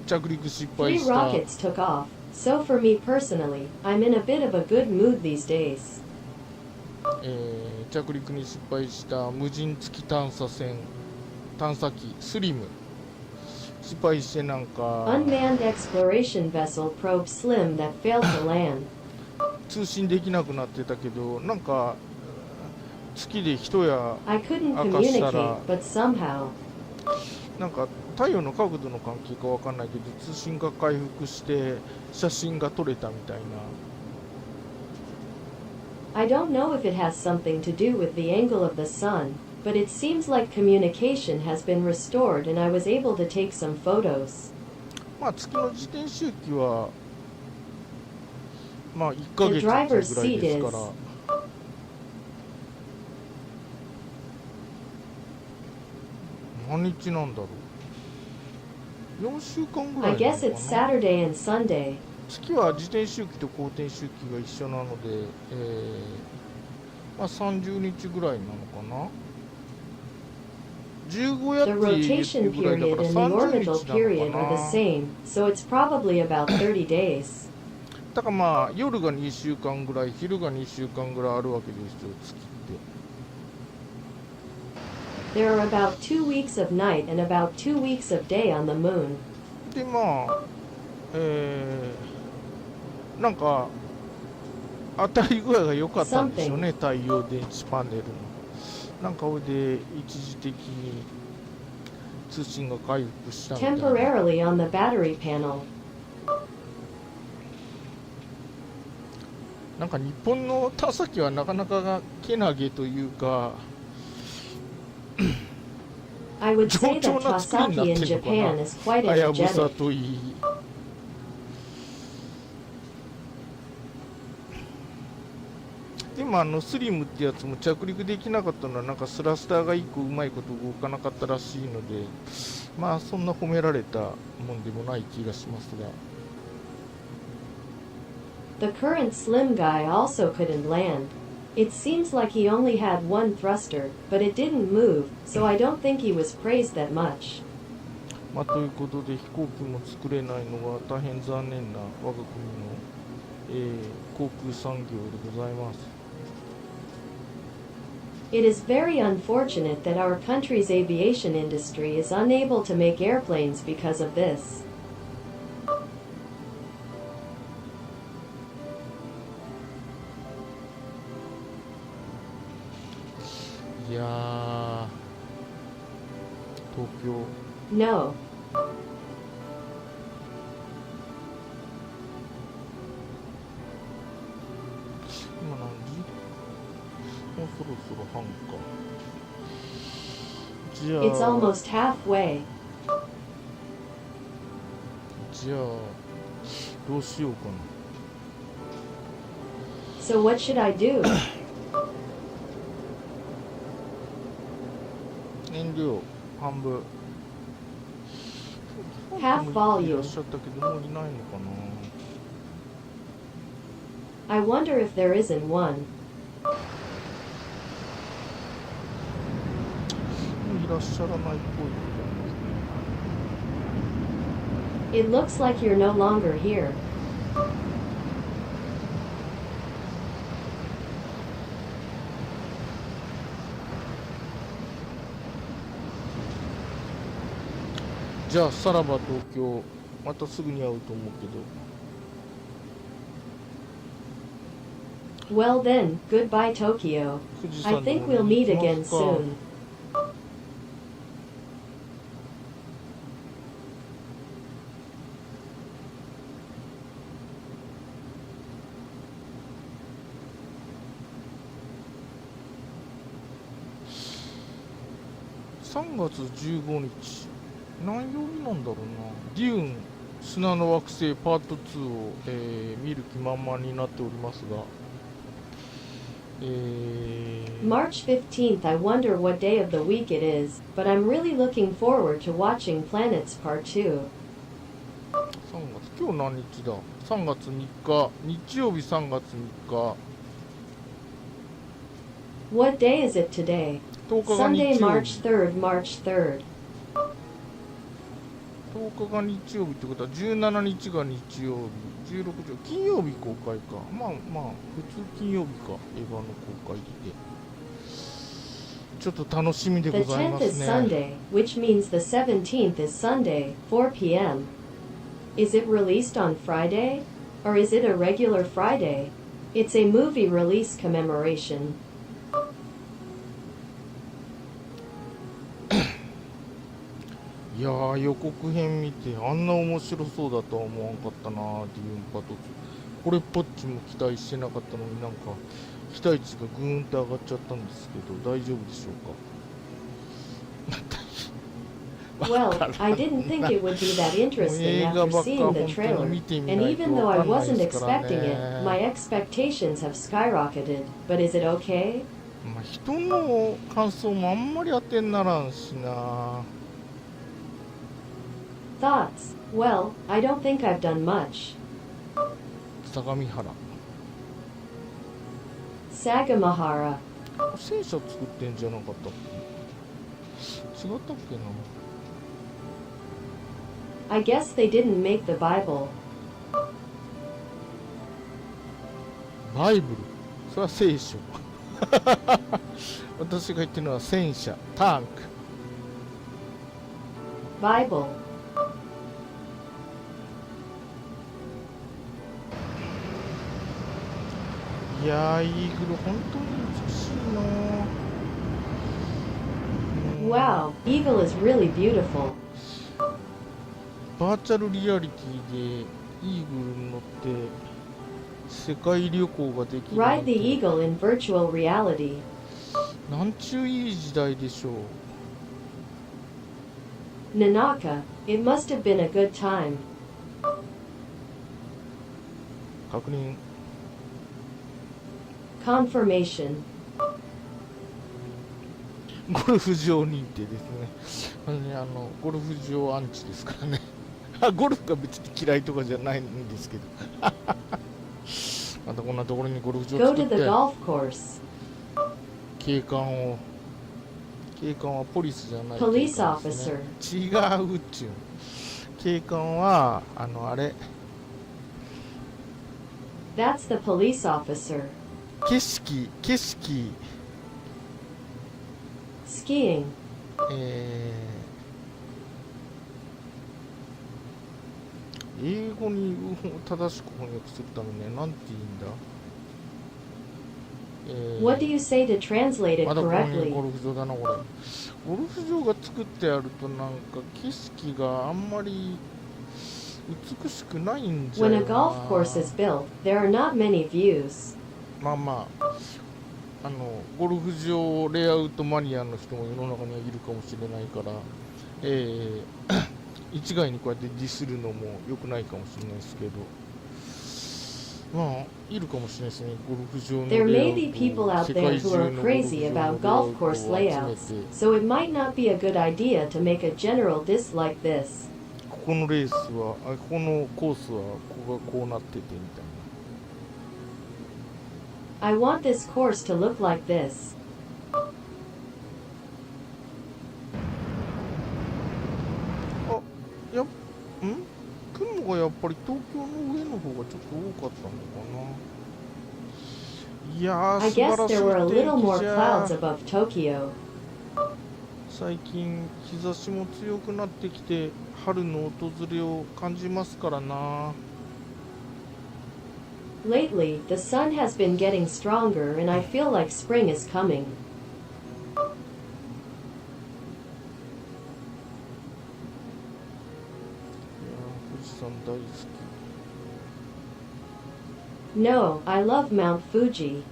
着陸失敗 Three した rockets took off, so for me personally, I'm in a bit of a good mood these days. 着陸に失敗した無人月探査機スリム失敗してなんか Unmanned exploration vessel probe Slim that failed to land. 通信できなくなってたけどなんか月で一夜 I couldn't 明かしたら communicate, but somehow. なんか太陽の角度の関係かわかんないけど通信が回復して写真が撮れたみたいな。 I don't know if it has something to do with the angle of the sun, but it seems like communication has been restored and I was able to take some photos. まあ月の自転周期はまあ1ヶ月 The ぐら driver's いです seat か is ら何日なんだろう。4週間ぐら I いなの guess か it's な。 Saturday and Sunday. 月は自転周期と公転周期が一緒なので、まあ30日ぐらいなのかな。15やっ The て言って rotation るぐらいだ period から and the 30 orbital 日 period な are の the かな。 same, so it's probably about 30 days. だからまあ夜が2週間ぐらい昼が2週間ぐらいあるわけですよ月って。There are about 2 weeks of night and about 2 weeks of day on the moon. でまあ、なんか当たり具合が良かったんでしょうね、太陽電池パネルの。なんかこれで一時的に通信が回復したみたいな。 Temporarily on the battery panel. なんか日本の田崎はなかなかがけなげというかI would 上 say 調 that な作りになっ Tasaki in てるの Japan か is quite な、はやぶさ energetic. といい。でもスリムってやつも着陸できなかったのはなんかスラスターが1個うまいこと動かなかったらしいので、まあそんな褒められたもんでもない気がしますが。 The current slim guy also couldn't land. It seems like he only had one thruster, but it didn't move, so I don't think he was praised that much. まあということで飛行機も作れないのが大変残念な我が国の、航空産業でございます。 It is very unfortunate that our country's aviation industry is unable to make airplanes because of this. いやー、東京 No. 今何時？もうそろそろ半か。じゃあ It's almost halfway. じゃあどうしようかな。 So what should I do? 燃料半分。 Half いら volume. っしゃったけどもういないのかな。 I wonder if there isn't one. もういらっしゃらないっぽい。 It looks like you're no longer here. じゃあさらば東京、またすぐに会うと思うけど。 Well then, goodbye Tokyo. 富士 I 山の think 方 we'll に meet 行き again ますか。 soon. 3月15日、何曜日なんだろうな。デューン砂の惑星パート2を、見る気満々になっておりますが、March 15th, I wonder what day of the week it is, but I'm really looking forward to watching Planets Part 2. 3月、今日何日だ ?3 月3日、日曜日3月3日、 What day is it today? 10日が日 Sunday, 曜 March 日。 3rd, March 3rd. 10日が日曜日ってことは17日が日曜日、16日、金曜日公開か。まあまあ、普通金曜日か、映画の公開で。ちょっと楽しみで The ございま 10th す is ね。 Sunday, which means the 17th is Sunday, 4 p.m. Is it released on Friday? Or is it a regular Friday? It's a movie release commemoration. いやー、予告編見てあんな面白そうだとは思わんかったな、デューンパト2。これっぽっちも期待してなかったのになんか期待値がぐーんと上がっちゃったんですけど、大丈夫でしょうか。 Well, I didn't think it would be that interesting after seeing the trailer, and even though I wasn't expecting it, my expectations have skyrocketed. But is it okay? まあ人の感想もあんまり当てにならんしな。 Thoughts? Well, I don't think I've done much. 相模原。 Sagamihara. 戦車作ってんじゃなかったっけ？違ったっけな。 I guess they didn't make the Bible. バイブル。それは聖書。私が言ってるのは戦車、タンク。Bible. いやー、イーグル本当に美しいな。 Wow, Eagle is really beautiful. バーチャルリアリティでイーグルに乗って世界旅行ができるな Ride ん the て Eagle in virtual reality. なんちゅういい時代でしょう。 Nanaka, it must have been a good time. 確認。 Confirmation. ゴルフ場認定ですね。ゴルフ場アンチですからね。ゴルフが別に嫌いとかじゃないんですけど。またこんなところにゴルフ場 Go 作 to っ the て、 golf course. 警官はポリスじゃない。 Police officer. 違うっちゅう。警官はあれ、 That's the police officer. 景色 Skiing. 英語に正しく翻訳するためになんて言うんだ。What do you say to translate it まだここに correctly? ゴルフ場だなこれ。ゴルフ場が作ってあるとなんか景色があんまり美しくないんじゃ When よ a な。 golf course is built, there are not many views. まあまあゴルフ場レイアウトマニアの人も世の中にはいるかもしれないから、一概にこうやってディスるのも良くないかもしれないですけど、まあいるかもしれないですね。ゴルフ場の There レイア may ウト be people out 世 there 界 who 中 are の crazy about golf course ゴルフ場のレイアウトを layouts, 集めて、 so it might not be a good idea to make a general diss like this. ここのレースはここのコースはここがこうなっててみたいな。 I want this course to look like this. 雲がやっぱり東京の上の方がちょっと多かったのかな。いやー、 I 素晴 guess らしい there were a 天 little more 気じゃ clouds ー。 above Tokyo. 最近日差しも強くなってきて春の訪れを感じますからな。 Lately, the sun has been getting stronger and I feel like spring is coming. いやー、富士山大好き。 No, I love Mount Fuji.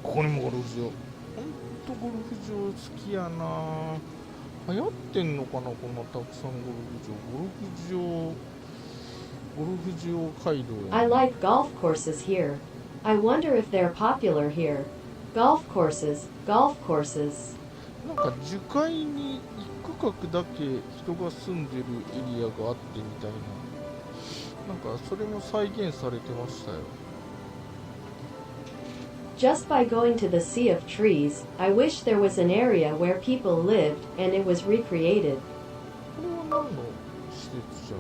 ここにもゴルフ場。ほんとゴルフ場好きやな。流行ってんのかな、こんなたくさんゴルフ場。ゴルフ場街道やな。 I like golf courses here. I wonder if they're popular here. Golf courses, golf courses. なんか樹海に一区画だけ人が住んでるエリアがあってみたいな。なんかそれも再現されてましたよ。 Just by going to the sea of trees, I wish there was an area where people lived and it was recreated. これは何の施設じゃ。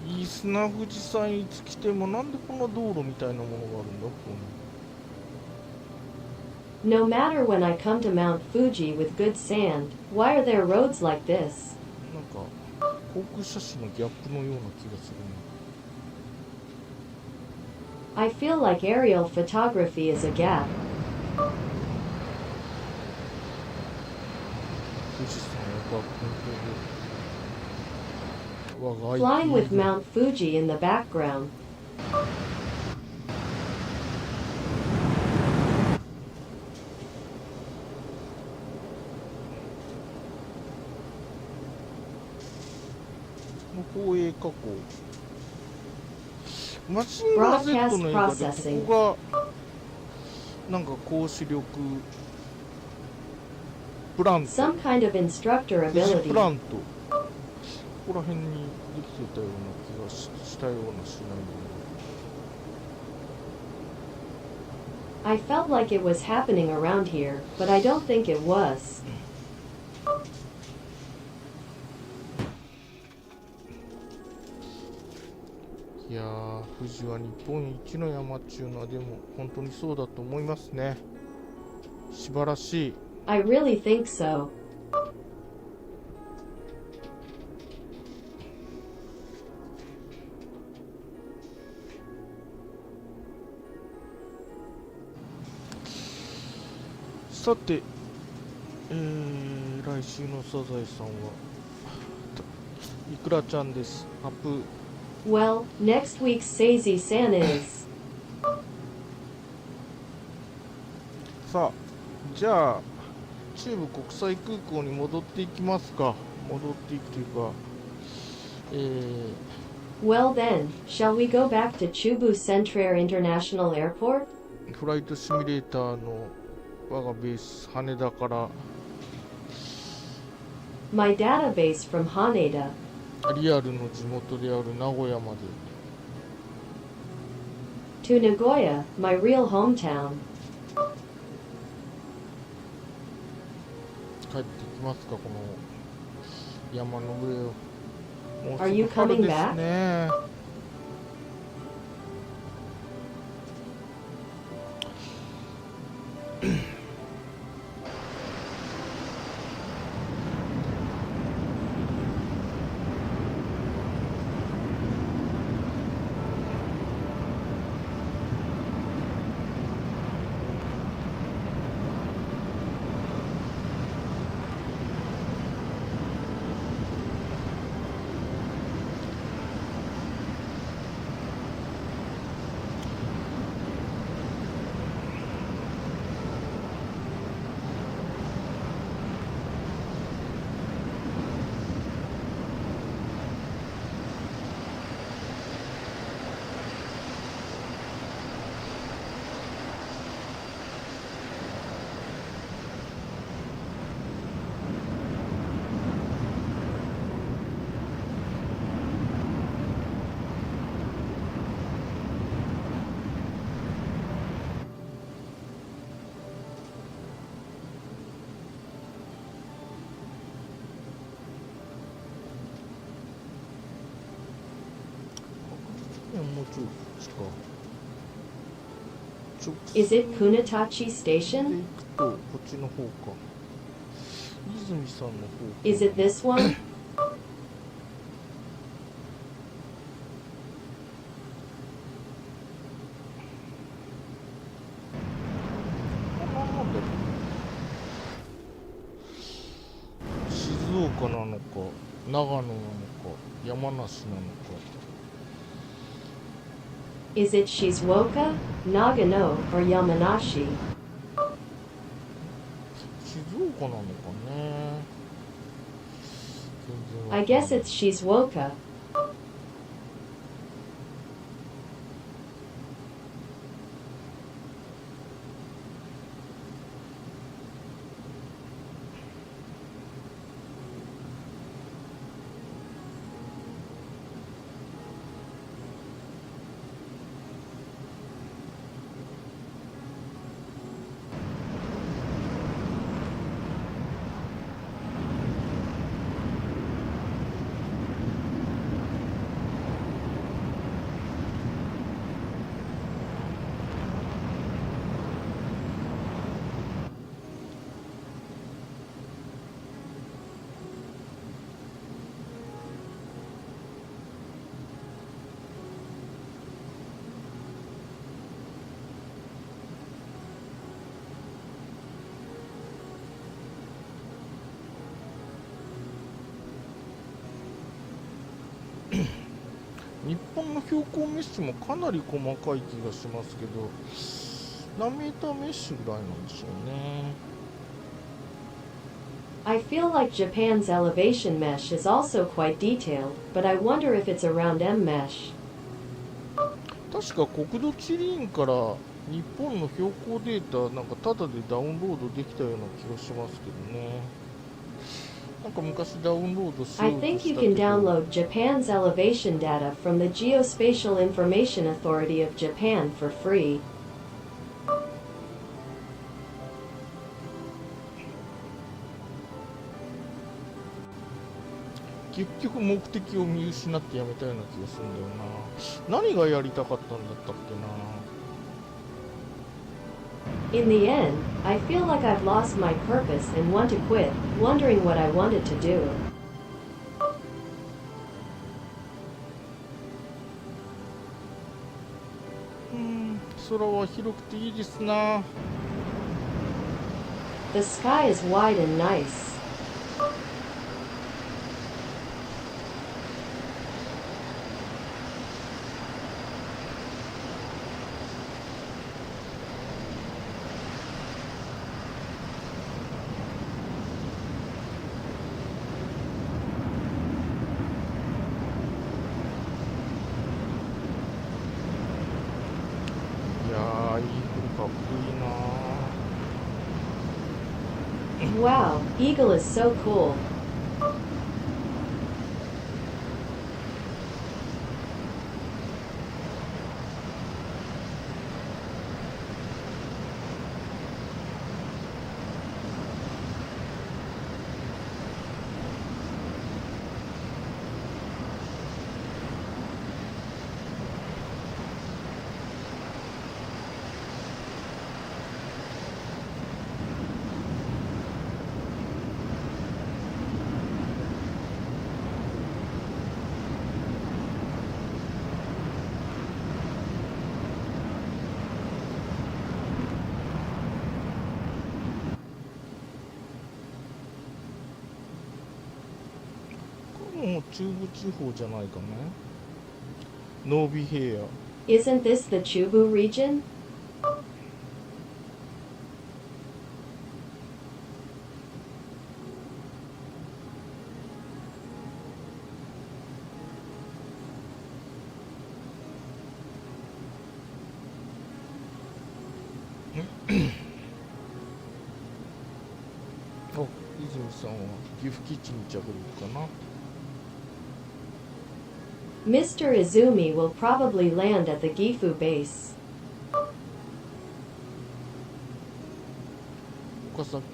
いい砂富士山いつ来てもなんでこんな道路みたいなものがあるんだここに。 No matter when I come to Mount Fuji with good sand, why are there roads like this? なんか航空写真のギャップのような気がするね。 I feel like aerial photography is a gap. 富士山が我が Flying with Mount Fuji in the background. い放映加工。マシンガー Z の映画でここがなんか高視力プラント、 Some kind of instructor 富士 ability. プラント、ここら辺にできてたような気がしたようなしない I felt like it was happening around here, but I don't think it was. いやー、富士は日本一の山っちゅうのはでも本当にそうだと思いますね。素晴らしい。 I really think so. さて、来週のサザエさんはいくらちゃんです。アップ。 Well, next week's Sazy-san is. さあ、じゃあ中部国際空港に戻っていきますか。戻っていくというか、Well then, shall we go back to Chubu Centrair International Airport? フライトシミュレーターの我がベース羽田から My database from Haneda. リアルの地元である名古屋まで To Nagoya, my real hometown. 帰ってきますか。この山の上をもうす Are you ぐ春 coming です back? ね。もうちょいこっちか。直 Is it 線で Kunitachi 行 Station? くとこっちの方か。泉さんの方か。 Is it this one? なんだろう。静岡なのか長野なのか山梨なのか。 Is it Shizuoka, Nagano, or Yamanashi? 静岡なのかね。全然わかんない I guess it's Shizuoka. 日本の標高メッシュもかなり細かい気がしますけど、何メーターメッシュぐらいなんでしょうね。I feel like Japan's elevation mesh is also quite detailed, but I wonder if it's around M mesh. 確か国土地理院から日本の標高データなんかタダでダウンロードできたような気がしますけどね。なんか昔ダウンロードしよ I うと think し you たけ can ど download Japan's elevation data from the Geospatial Information Authority of Japan for free. 結局目的を見失ってやめたような気がするんだよな。何がやりたかったんだったっけな。 In the end, I feel like I've lost my purpose and want to quit, wondering what I wanted to do. 空は広くていいですな。 The sky is wide and nice. いやー、イーグルかっこいいな。 Wow, Eagle is so cool. もう中部地方じゃないかね。ノービヘア。 Isn't this the Chubu region? Oh, 泉さんは岐阜基地に着陸かな。 Mr. Izumi will probably land at the Gifu base. 岡崎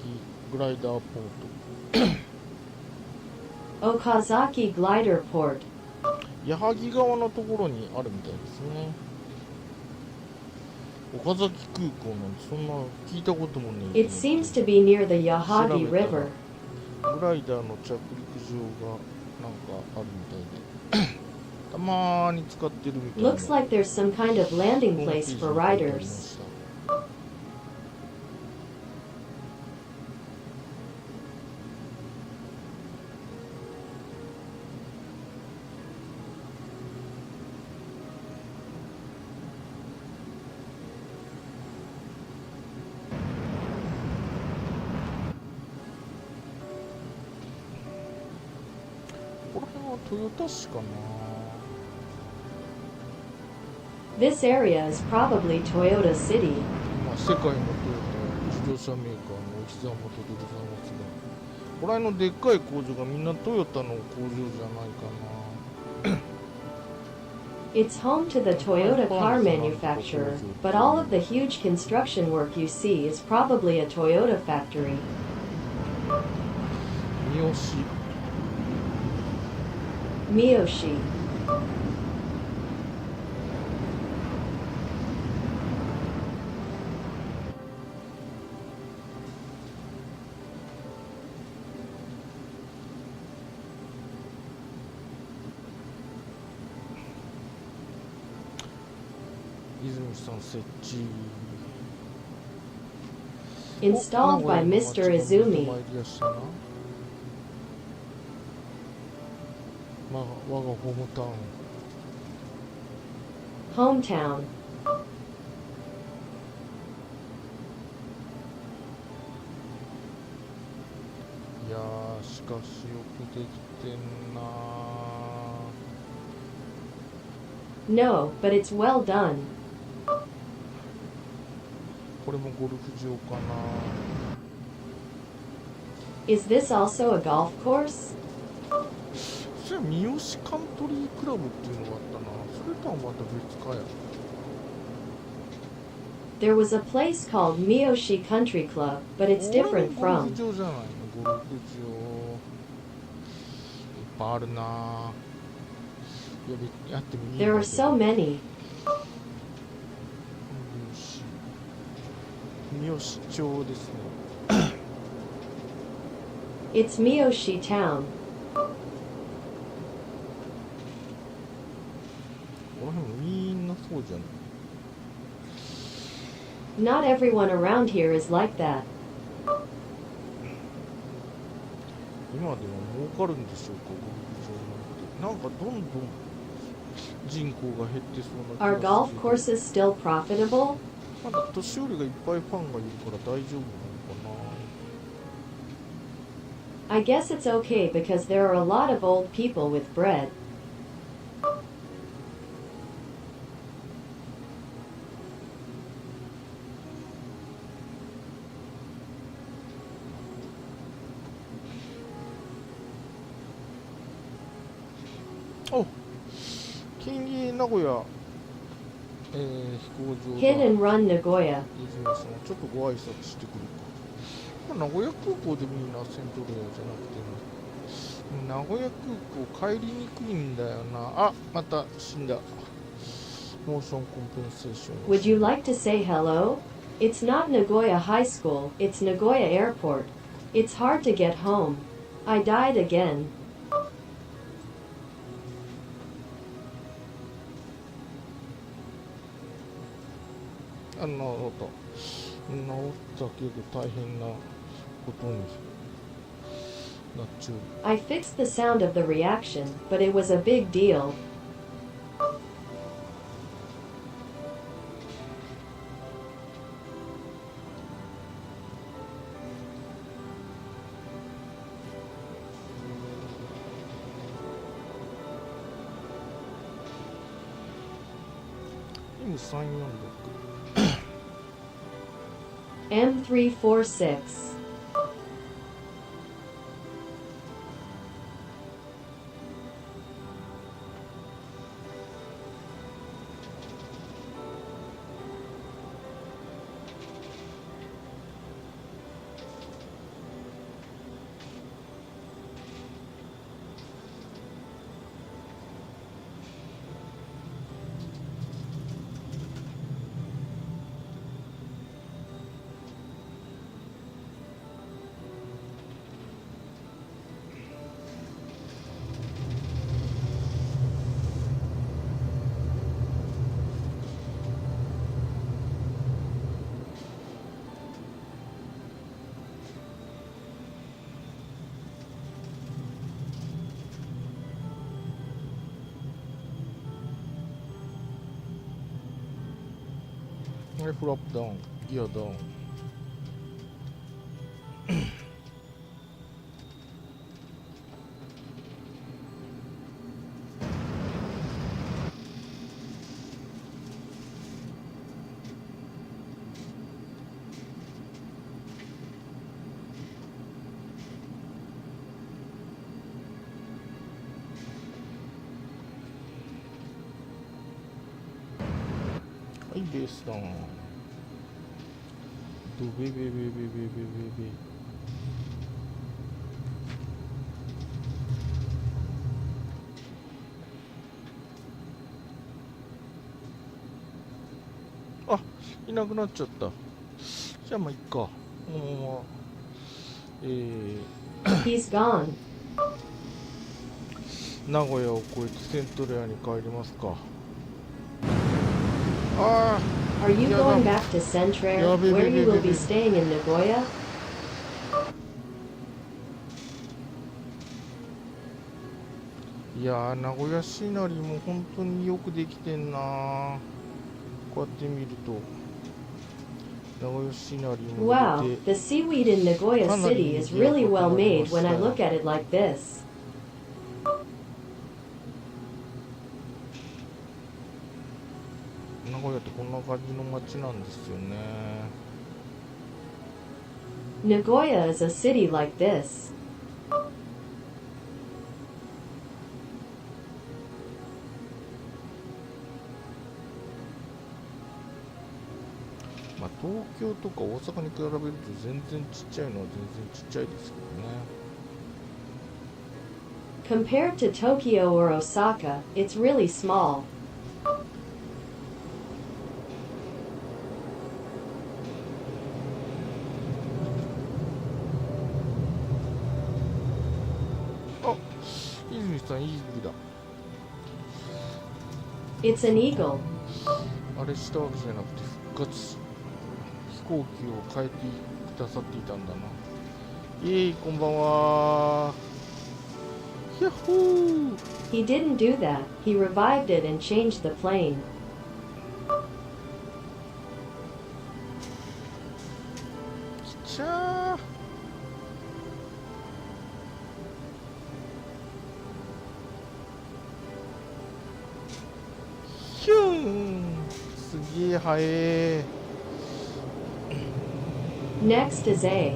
グライダーポー Okazaki Glider Port. ト。矢作川のところにあるみたいですね。岡崎空港なんてそんな聞いたこともねえ。 It seems to be near the Yahagi River. グライダーの着陸場がなんかあるみたいで。たまーに使ってるみたいな。 Looks like there's some kind of landing place for riders. この辺はトヨタ市かな。 This area is probably Toyota City. まあ、世界のトヨタ自動車メーカーのお膝元でございますが、この辺のでっかい工場がみんなトヨタの工場じゃないかな。 It's home to the Toyota car manufacturer, but all of the huge construction work you see is probably a Toyota factory. 三好 Miyoshi. 泉さん設置。 Installed by Mr. Izumi. まあ、我がホームタウン。 Hometown. いいやー、しかしよくできてんなー。 No, but it's well done. これもゴルフ場かな。 Is this also a golf course? それは三好カントリークラブっていうのがあったな。それとはまた別かや。 There was a place called Miyoshi Country Club, but it's これ different もゴル from. フ場じゃないの。ゴルフ場いっぱいあるな。やってもいいんだけ There ど。 are so many. 三好町ですね。 It's Miyoshi Town. この辺もみんなそうじゃない。 Not everyone around here is like that. 今でも儲かるんでしょうか、ゴルフ場なんて。なんかどんどん人口が減ってそうな気 Are が golf する。 courses still profitable? まだ年寄りがいっぱいファンがいるから大丈夫なのかな。 I guess it's okay because there are a lot of old people with bread. お、近隣名古屋、飛行場 Hit だ。 and Run Nagoya. 泉さん、ちょっとご挨拶してくるか。まあ、名古屋空港でもいいな、セントレアじゃなくてな。名古屋空港帰りにくいんだよな。あ、また死んだ。モーションコンペンセーション。 Would you like to say hello? It's not Nagoya High School, it's Nagoya Airport. It's hard to get home. I died again. 治ったけど大変なことになっちゃう。 I fixed the sound of the reaction, but it was a big deal. 346 M346. フラップダウン、ギアダウン。はい、ベースダウン。ドベベベベベベベベ。あ、いなくなっちゃった。じゃあまあいっか。このまま、He's gone. 名古屋を越えてセントレアに帰りますか。ああ。 Are you Yeah, going no. back to Centrair, Yeah, baby, where you will baby, be baby. staying in Nagoya? いやー、名古屋市内も本当によくできてんなー。こうやって見ると名古屋市内にも Wow, 入れて the seaweed in Nagoya City is really well made when I look at it like this. 名古屋ってこんな感じの街なんですよね。 Nagoya is a city like this. まあ東京とか大阪に比べると全然ちっちゃいのは全然ちっちゃいですけどね。 Compared to Tokyo or Osaka, it's really small. あ、泉さんいいだ。 It's an eagle. あれしたわけじゃなくて復活飛行機を変えてくださっていたんだな。こんばんは。ヤッホー。 He didn't do that, he revived it and changed the plane. きちゃー。ヒューン。すげえ速え。 Next is A.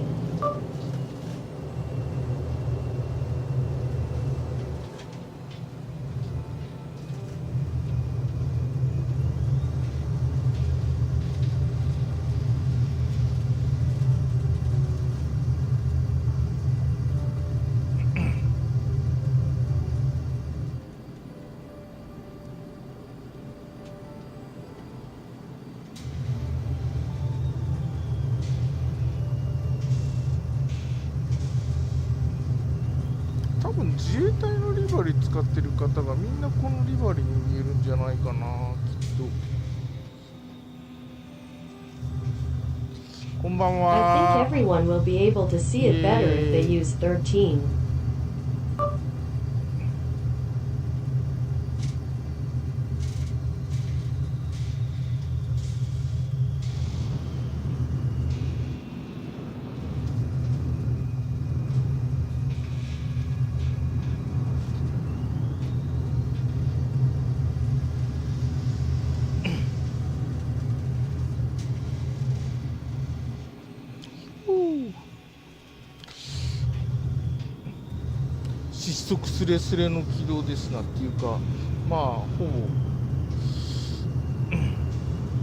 多分自衛隊のリバリー使ってる方がみんなこのリバリーに見えるんじゃないかな、きっと。こんばん I は。 think everyone will be able to see it better if they use 13. 失速すれすれの軌道ですなっていうか、まあほぼ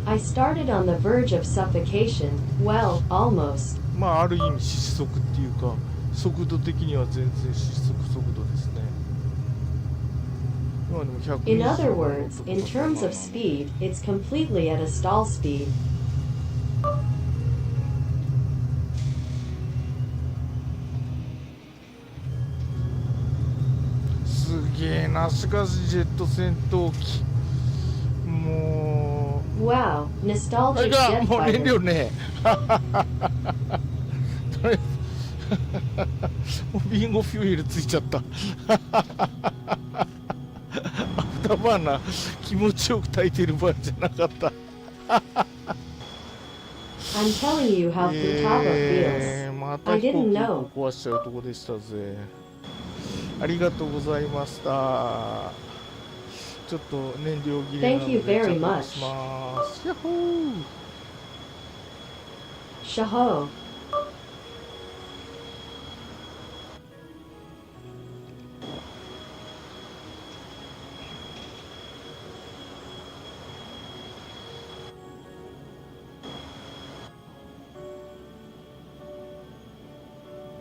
I started on the verge of suffocation, well, almost. まあある意味失速っていうか、速度的には全然失速速度ですね。今でも100 In other words, in terms of speed, it's completely at a stall speed. すげえな、しかしジェット戦闘機も Wow, うあ nostalgic れが jet もう燃料 fighter. ねとりあえずもうビンゴフューエルついちゃったアフターバーナー気持ちよく炊いてる場合じゃなかった I'm telling you how Futaba feels. また I 飛行 didn't 機 know. 壊しちゃうとこでしたぜ。ありがとうございました。ちょっと燃料切れなの Thank you で very 着 much. 陸します。ヤッホー。 Shaho.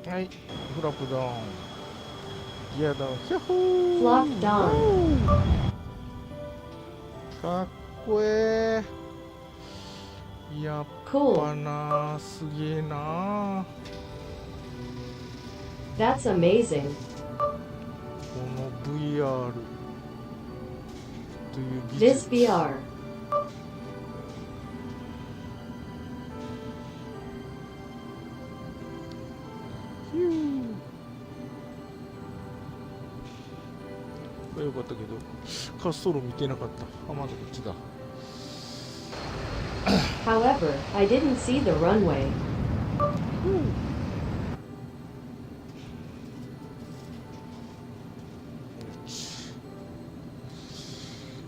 はい、フラップダウン。ギアダウン。ヤッホー。 Flop down. かっこええ。やっ Cool. ぱな、すげえな。 That's amazing. この VR という技 This 術。 VR. ヒュー。これよかったけど、滑走路見てなかった。あ、まだこっちだ。However, I didn't see the runway.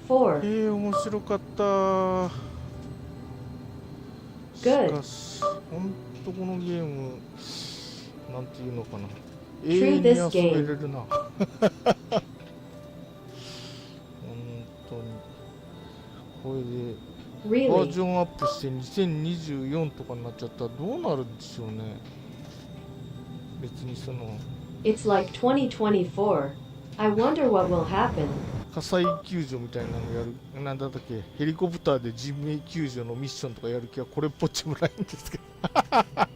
4. 面白かった。 Good. しかし、ほんとこのゲーム、なんていうのかな。 True 永遠に this 遊べ game. れるな。本当に。これで、バー Really? ジョンアップして2024とかになっちゃったらどうなるんでしょうね。別にその、 It's like 2024. I wonder what will happen. 火災救助みたいなのやる、なんだったっけ、ヘリコプターで人命救助のミッションとかやる気はこれっぽっちもないんですけど。まあ、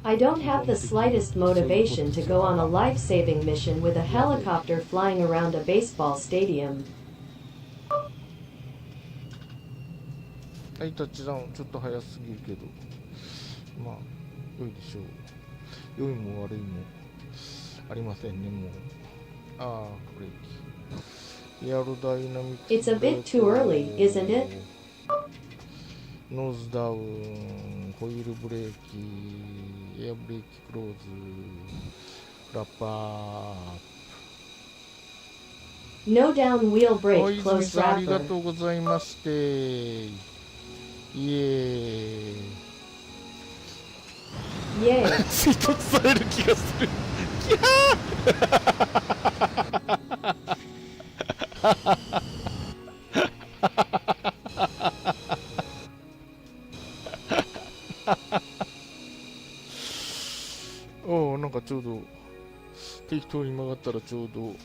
I don't have the slightest motivation to go on a life-saving mission with a helicopter flying around a baseball stadium. はい、タッチダウン、ちょっと早すぎるけど、まあ、良いでしょう。良いも悪いもありませんね、もう。ああ、ブレーキ。エアロダイナミック。 It's a bit too early, isn't it? ノーズダウン、ホイールブレーキ、エアブレーキクローズ、ラッパー。 No down wheel 大 brake 泉 close さんありが wrapper. とうございまして。イエーイ。Yay. 追突される気がする。キャー。おお、なんかちょうど適当に曲がったらちょうど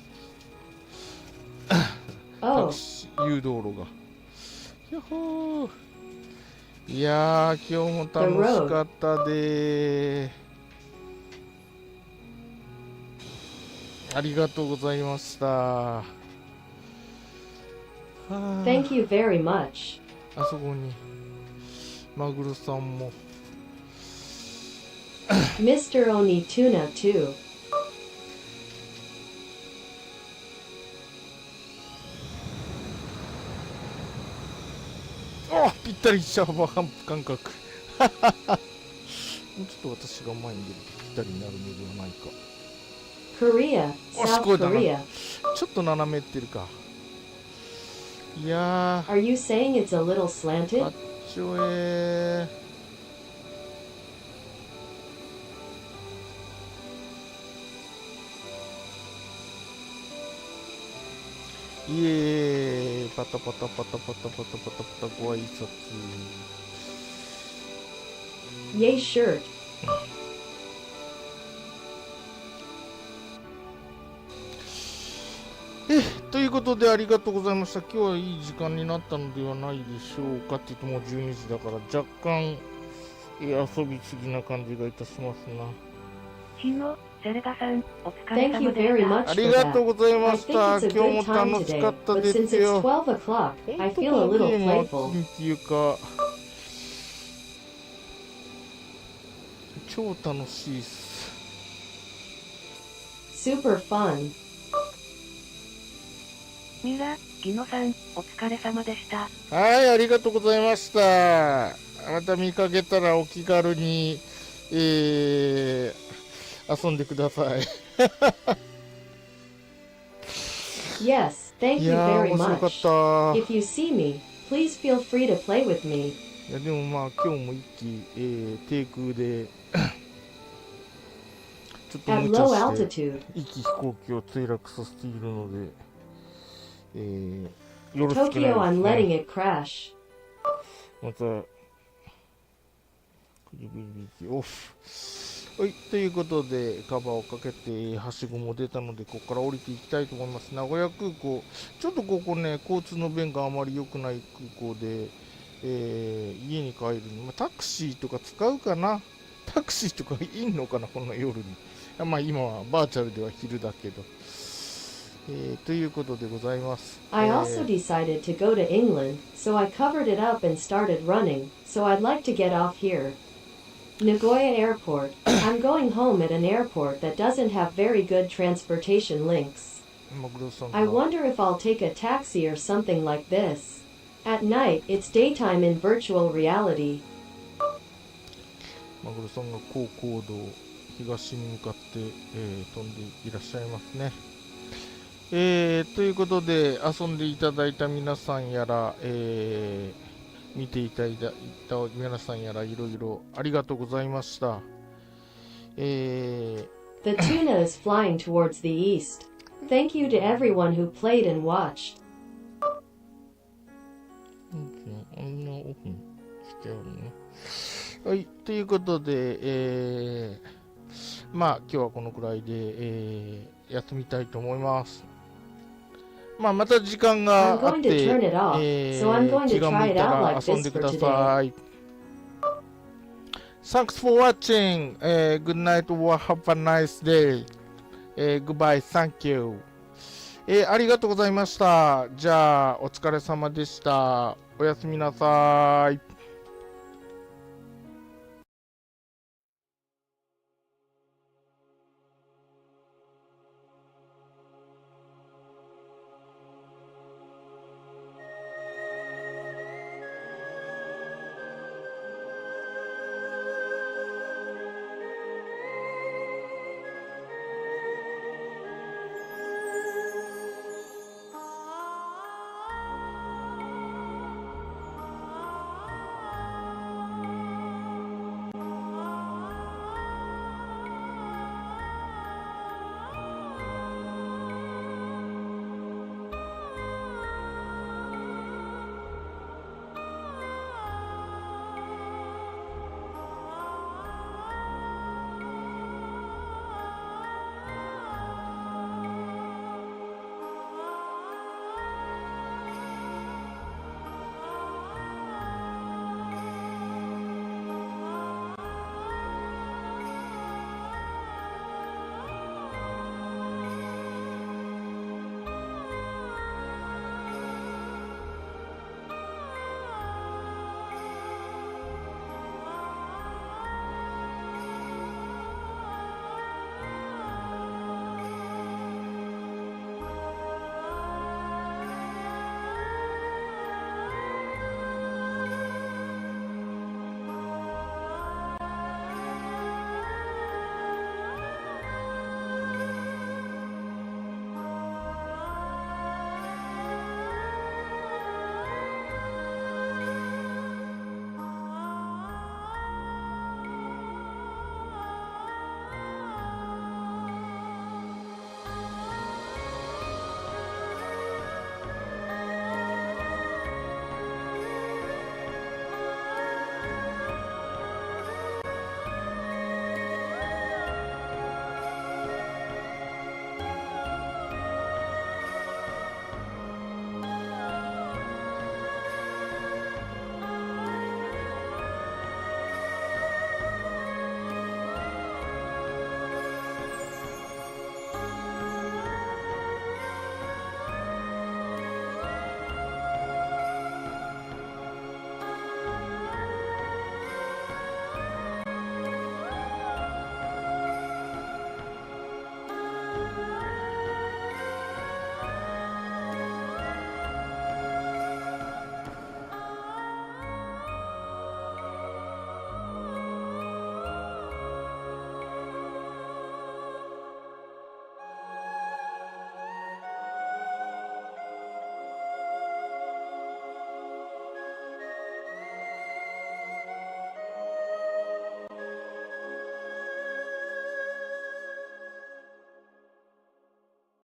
タ Oh, クシー誘導路が。やっほー。いやー、今日も楽しかったでー。ありがとうございました。はー thank you very much. あそこにマグロさんも。 Mr. Oni Tuna too. あ、ぴったりシャーバー感覚。もうちょっと私が前に出るとぴったりになるのではないか。 Korea, お、す South ごいだな。 Korea. ちょっと斜めってるか。いや Are you saying it's a little ー、 slanted? あっちょイエーイ、パタパタパタパタパタパタパタご挨拶。 Yay shirt. ということでありがとうございました。今日はいい時間になったのではないでしょうか。って言ってもう12時だから若干遊びすぎな感じがいたしますな。日野、セレガさん、お疲れ Thank you 様で very した。 much あ for りがとう that. ござい I まし think た。 it's a 今 good 日も time 楽し today, かった but で since す it's よ。 12 o'clock, I 本当 feel こ a の little ゲームは playful. っていうか超楽しいっす。 Super fun. ミラ、ギノさん、お疲れ様でした。はい、ありがとうございました。また見かけたらお気軽に、遊んでください。 Yes, thank い you やー、 very 面白かっ much. た。 If you see me, please feel free to play with me. いやでもまあ今日も一機、低空でちょっと At 無茶 low して altitude, 一機飛行機を墜落させているので、よろしくないです Tokyo, I'm letting ね。 it crash. またオフ。はい、ということでカバーをかけてはしごも出たのでここから降りていきたいと思います。名古屋空港、ちょっとここね交通の便があまり良くない空港で、家に帰るの、まあ、タクシーとか使うかな。タクシーとかいんのかなこの夜に。まあ今はバーチャルでは昼だけど、ということでございます。 I also decided to go to England, so I covered it up and started running, so I'd like to get off here. Nagoya Airport. I'm going home at an airport that doesn't have very good transportation links. マグロさん I が wonder if I'll take a taxi or something like this. At night, it's daytime in virtual reality. マグロさんが高高度東に向かって、飛んでいらっしゃいますね。ということで遊んでいただいた皆さんやら、見ていただいた皆さんやらいろいろありがとうございました。The tuna is flying towards the east. Thank you to everyone who played and watched. あんなオフにしてあるね。はい、ということで、まあ今日はこのくらいで、休みたいと思います。まあまた時間があって、気が向いたら遊んでください。Thanks for watching. Good night or have a nice day. Goodbye. Thank you. ありがとうございました。じゃあお疲れ様でした。おやすみなさい。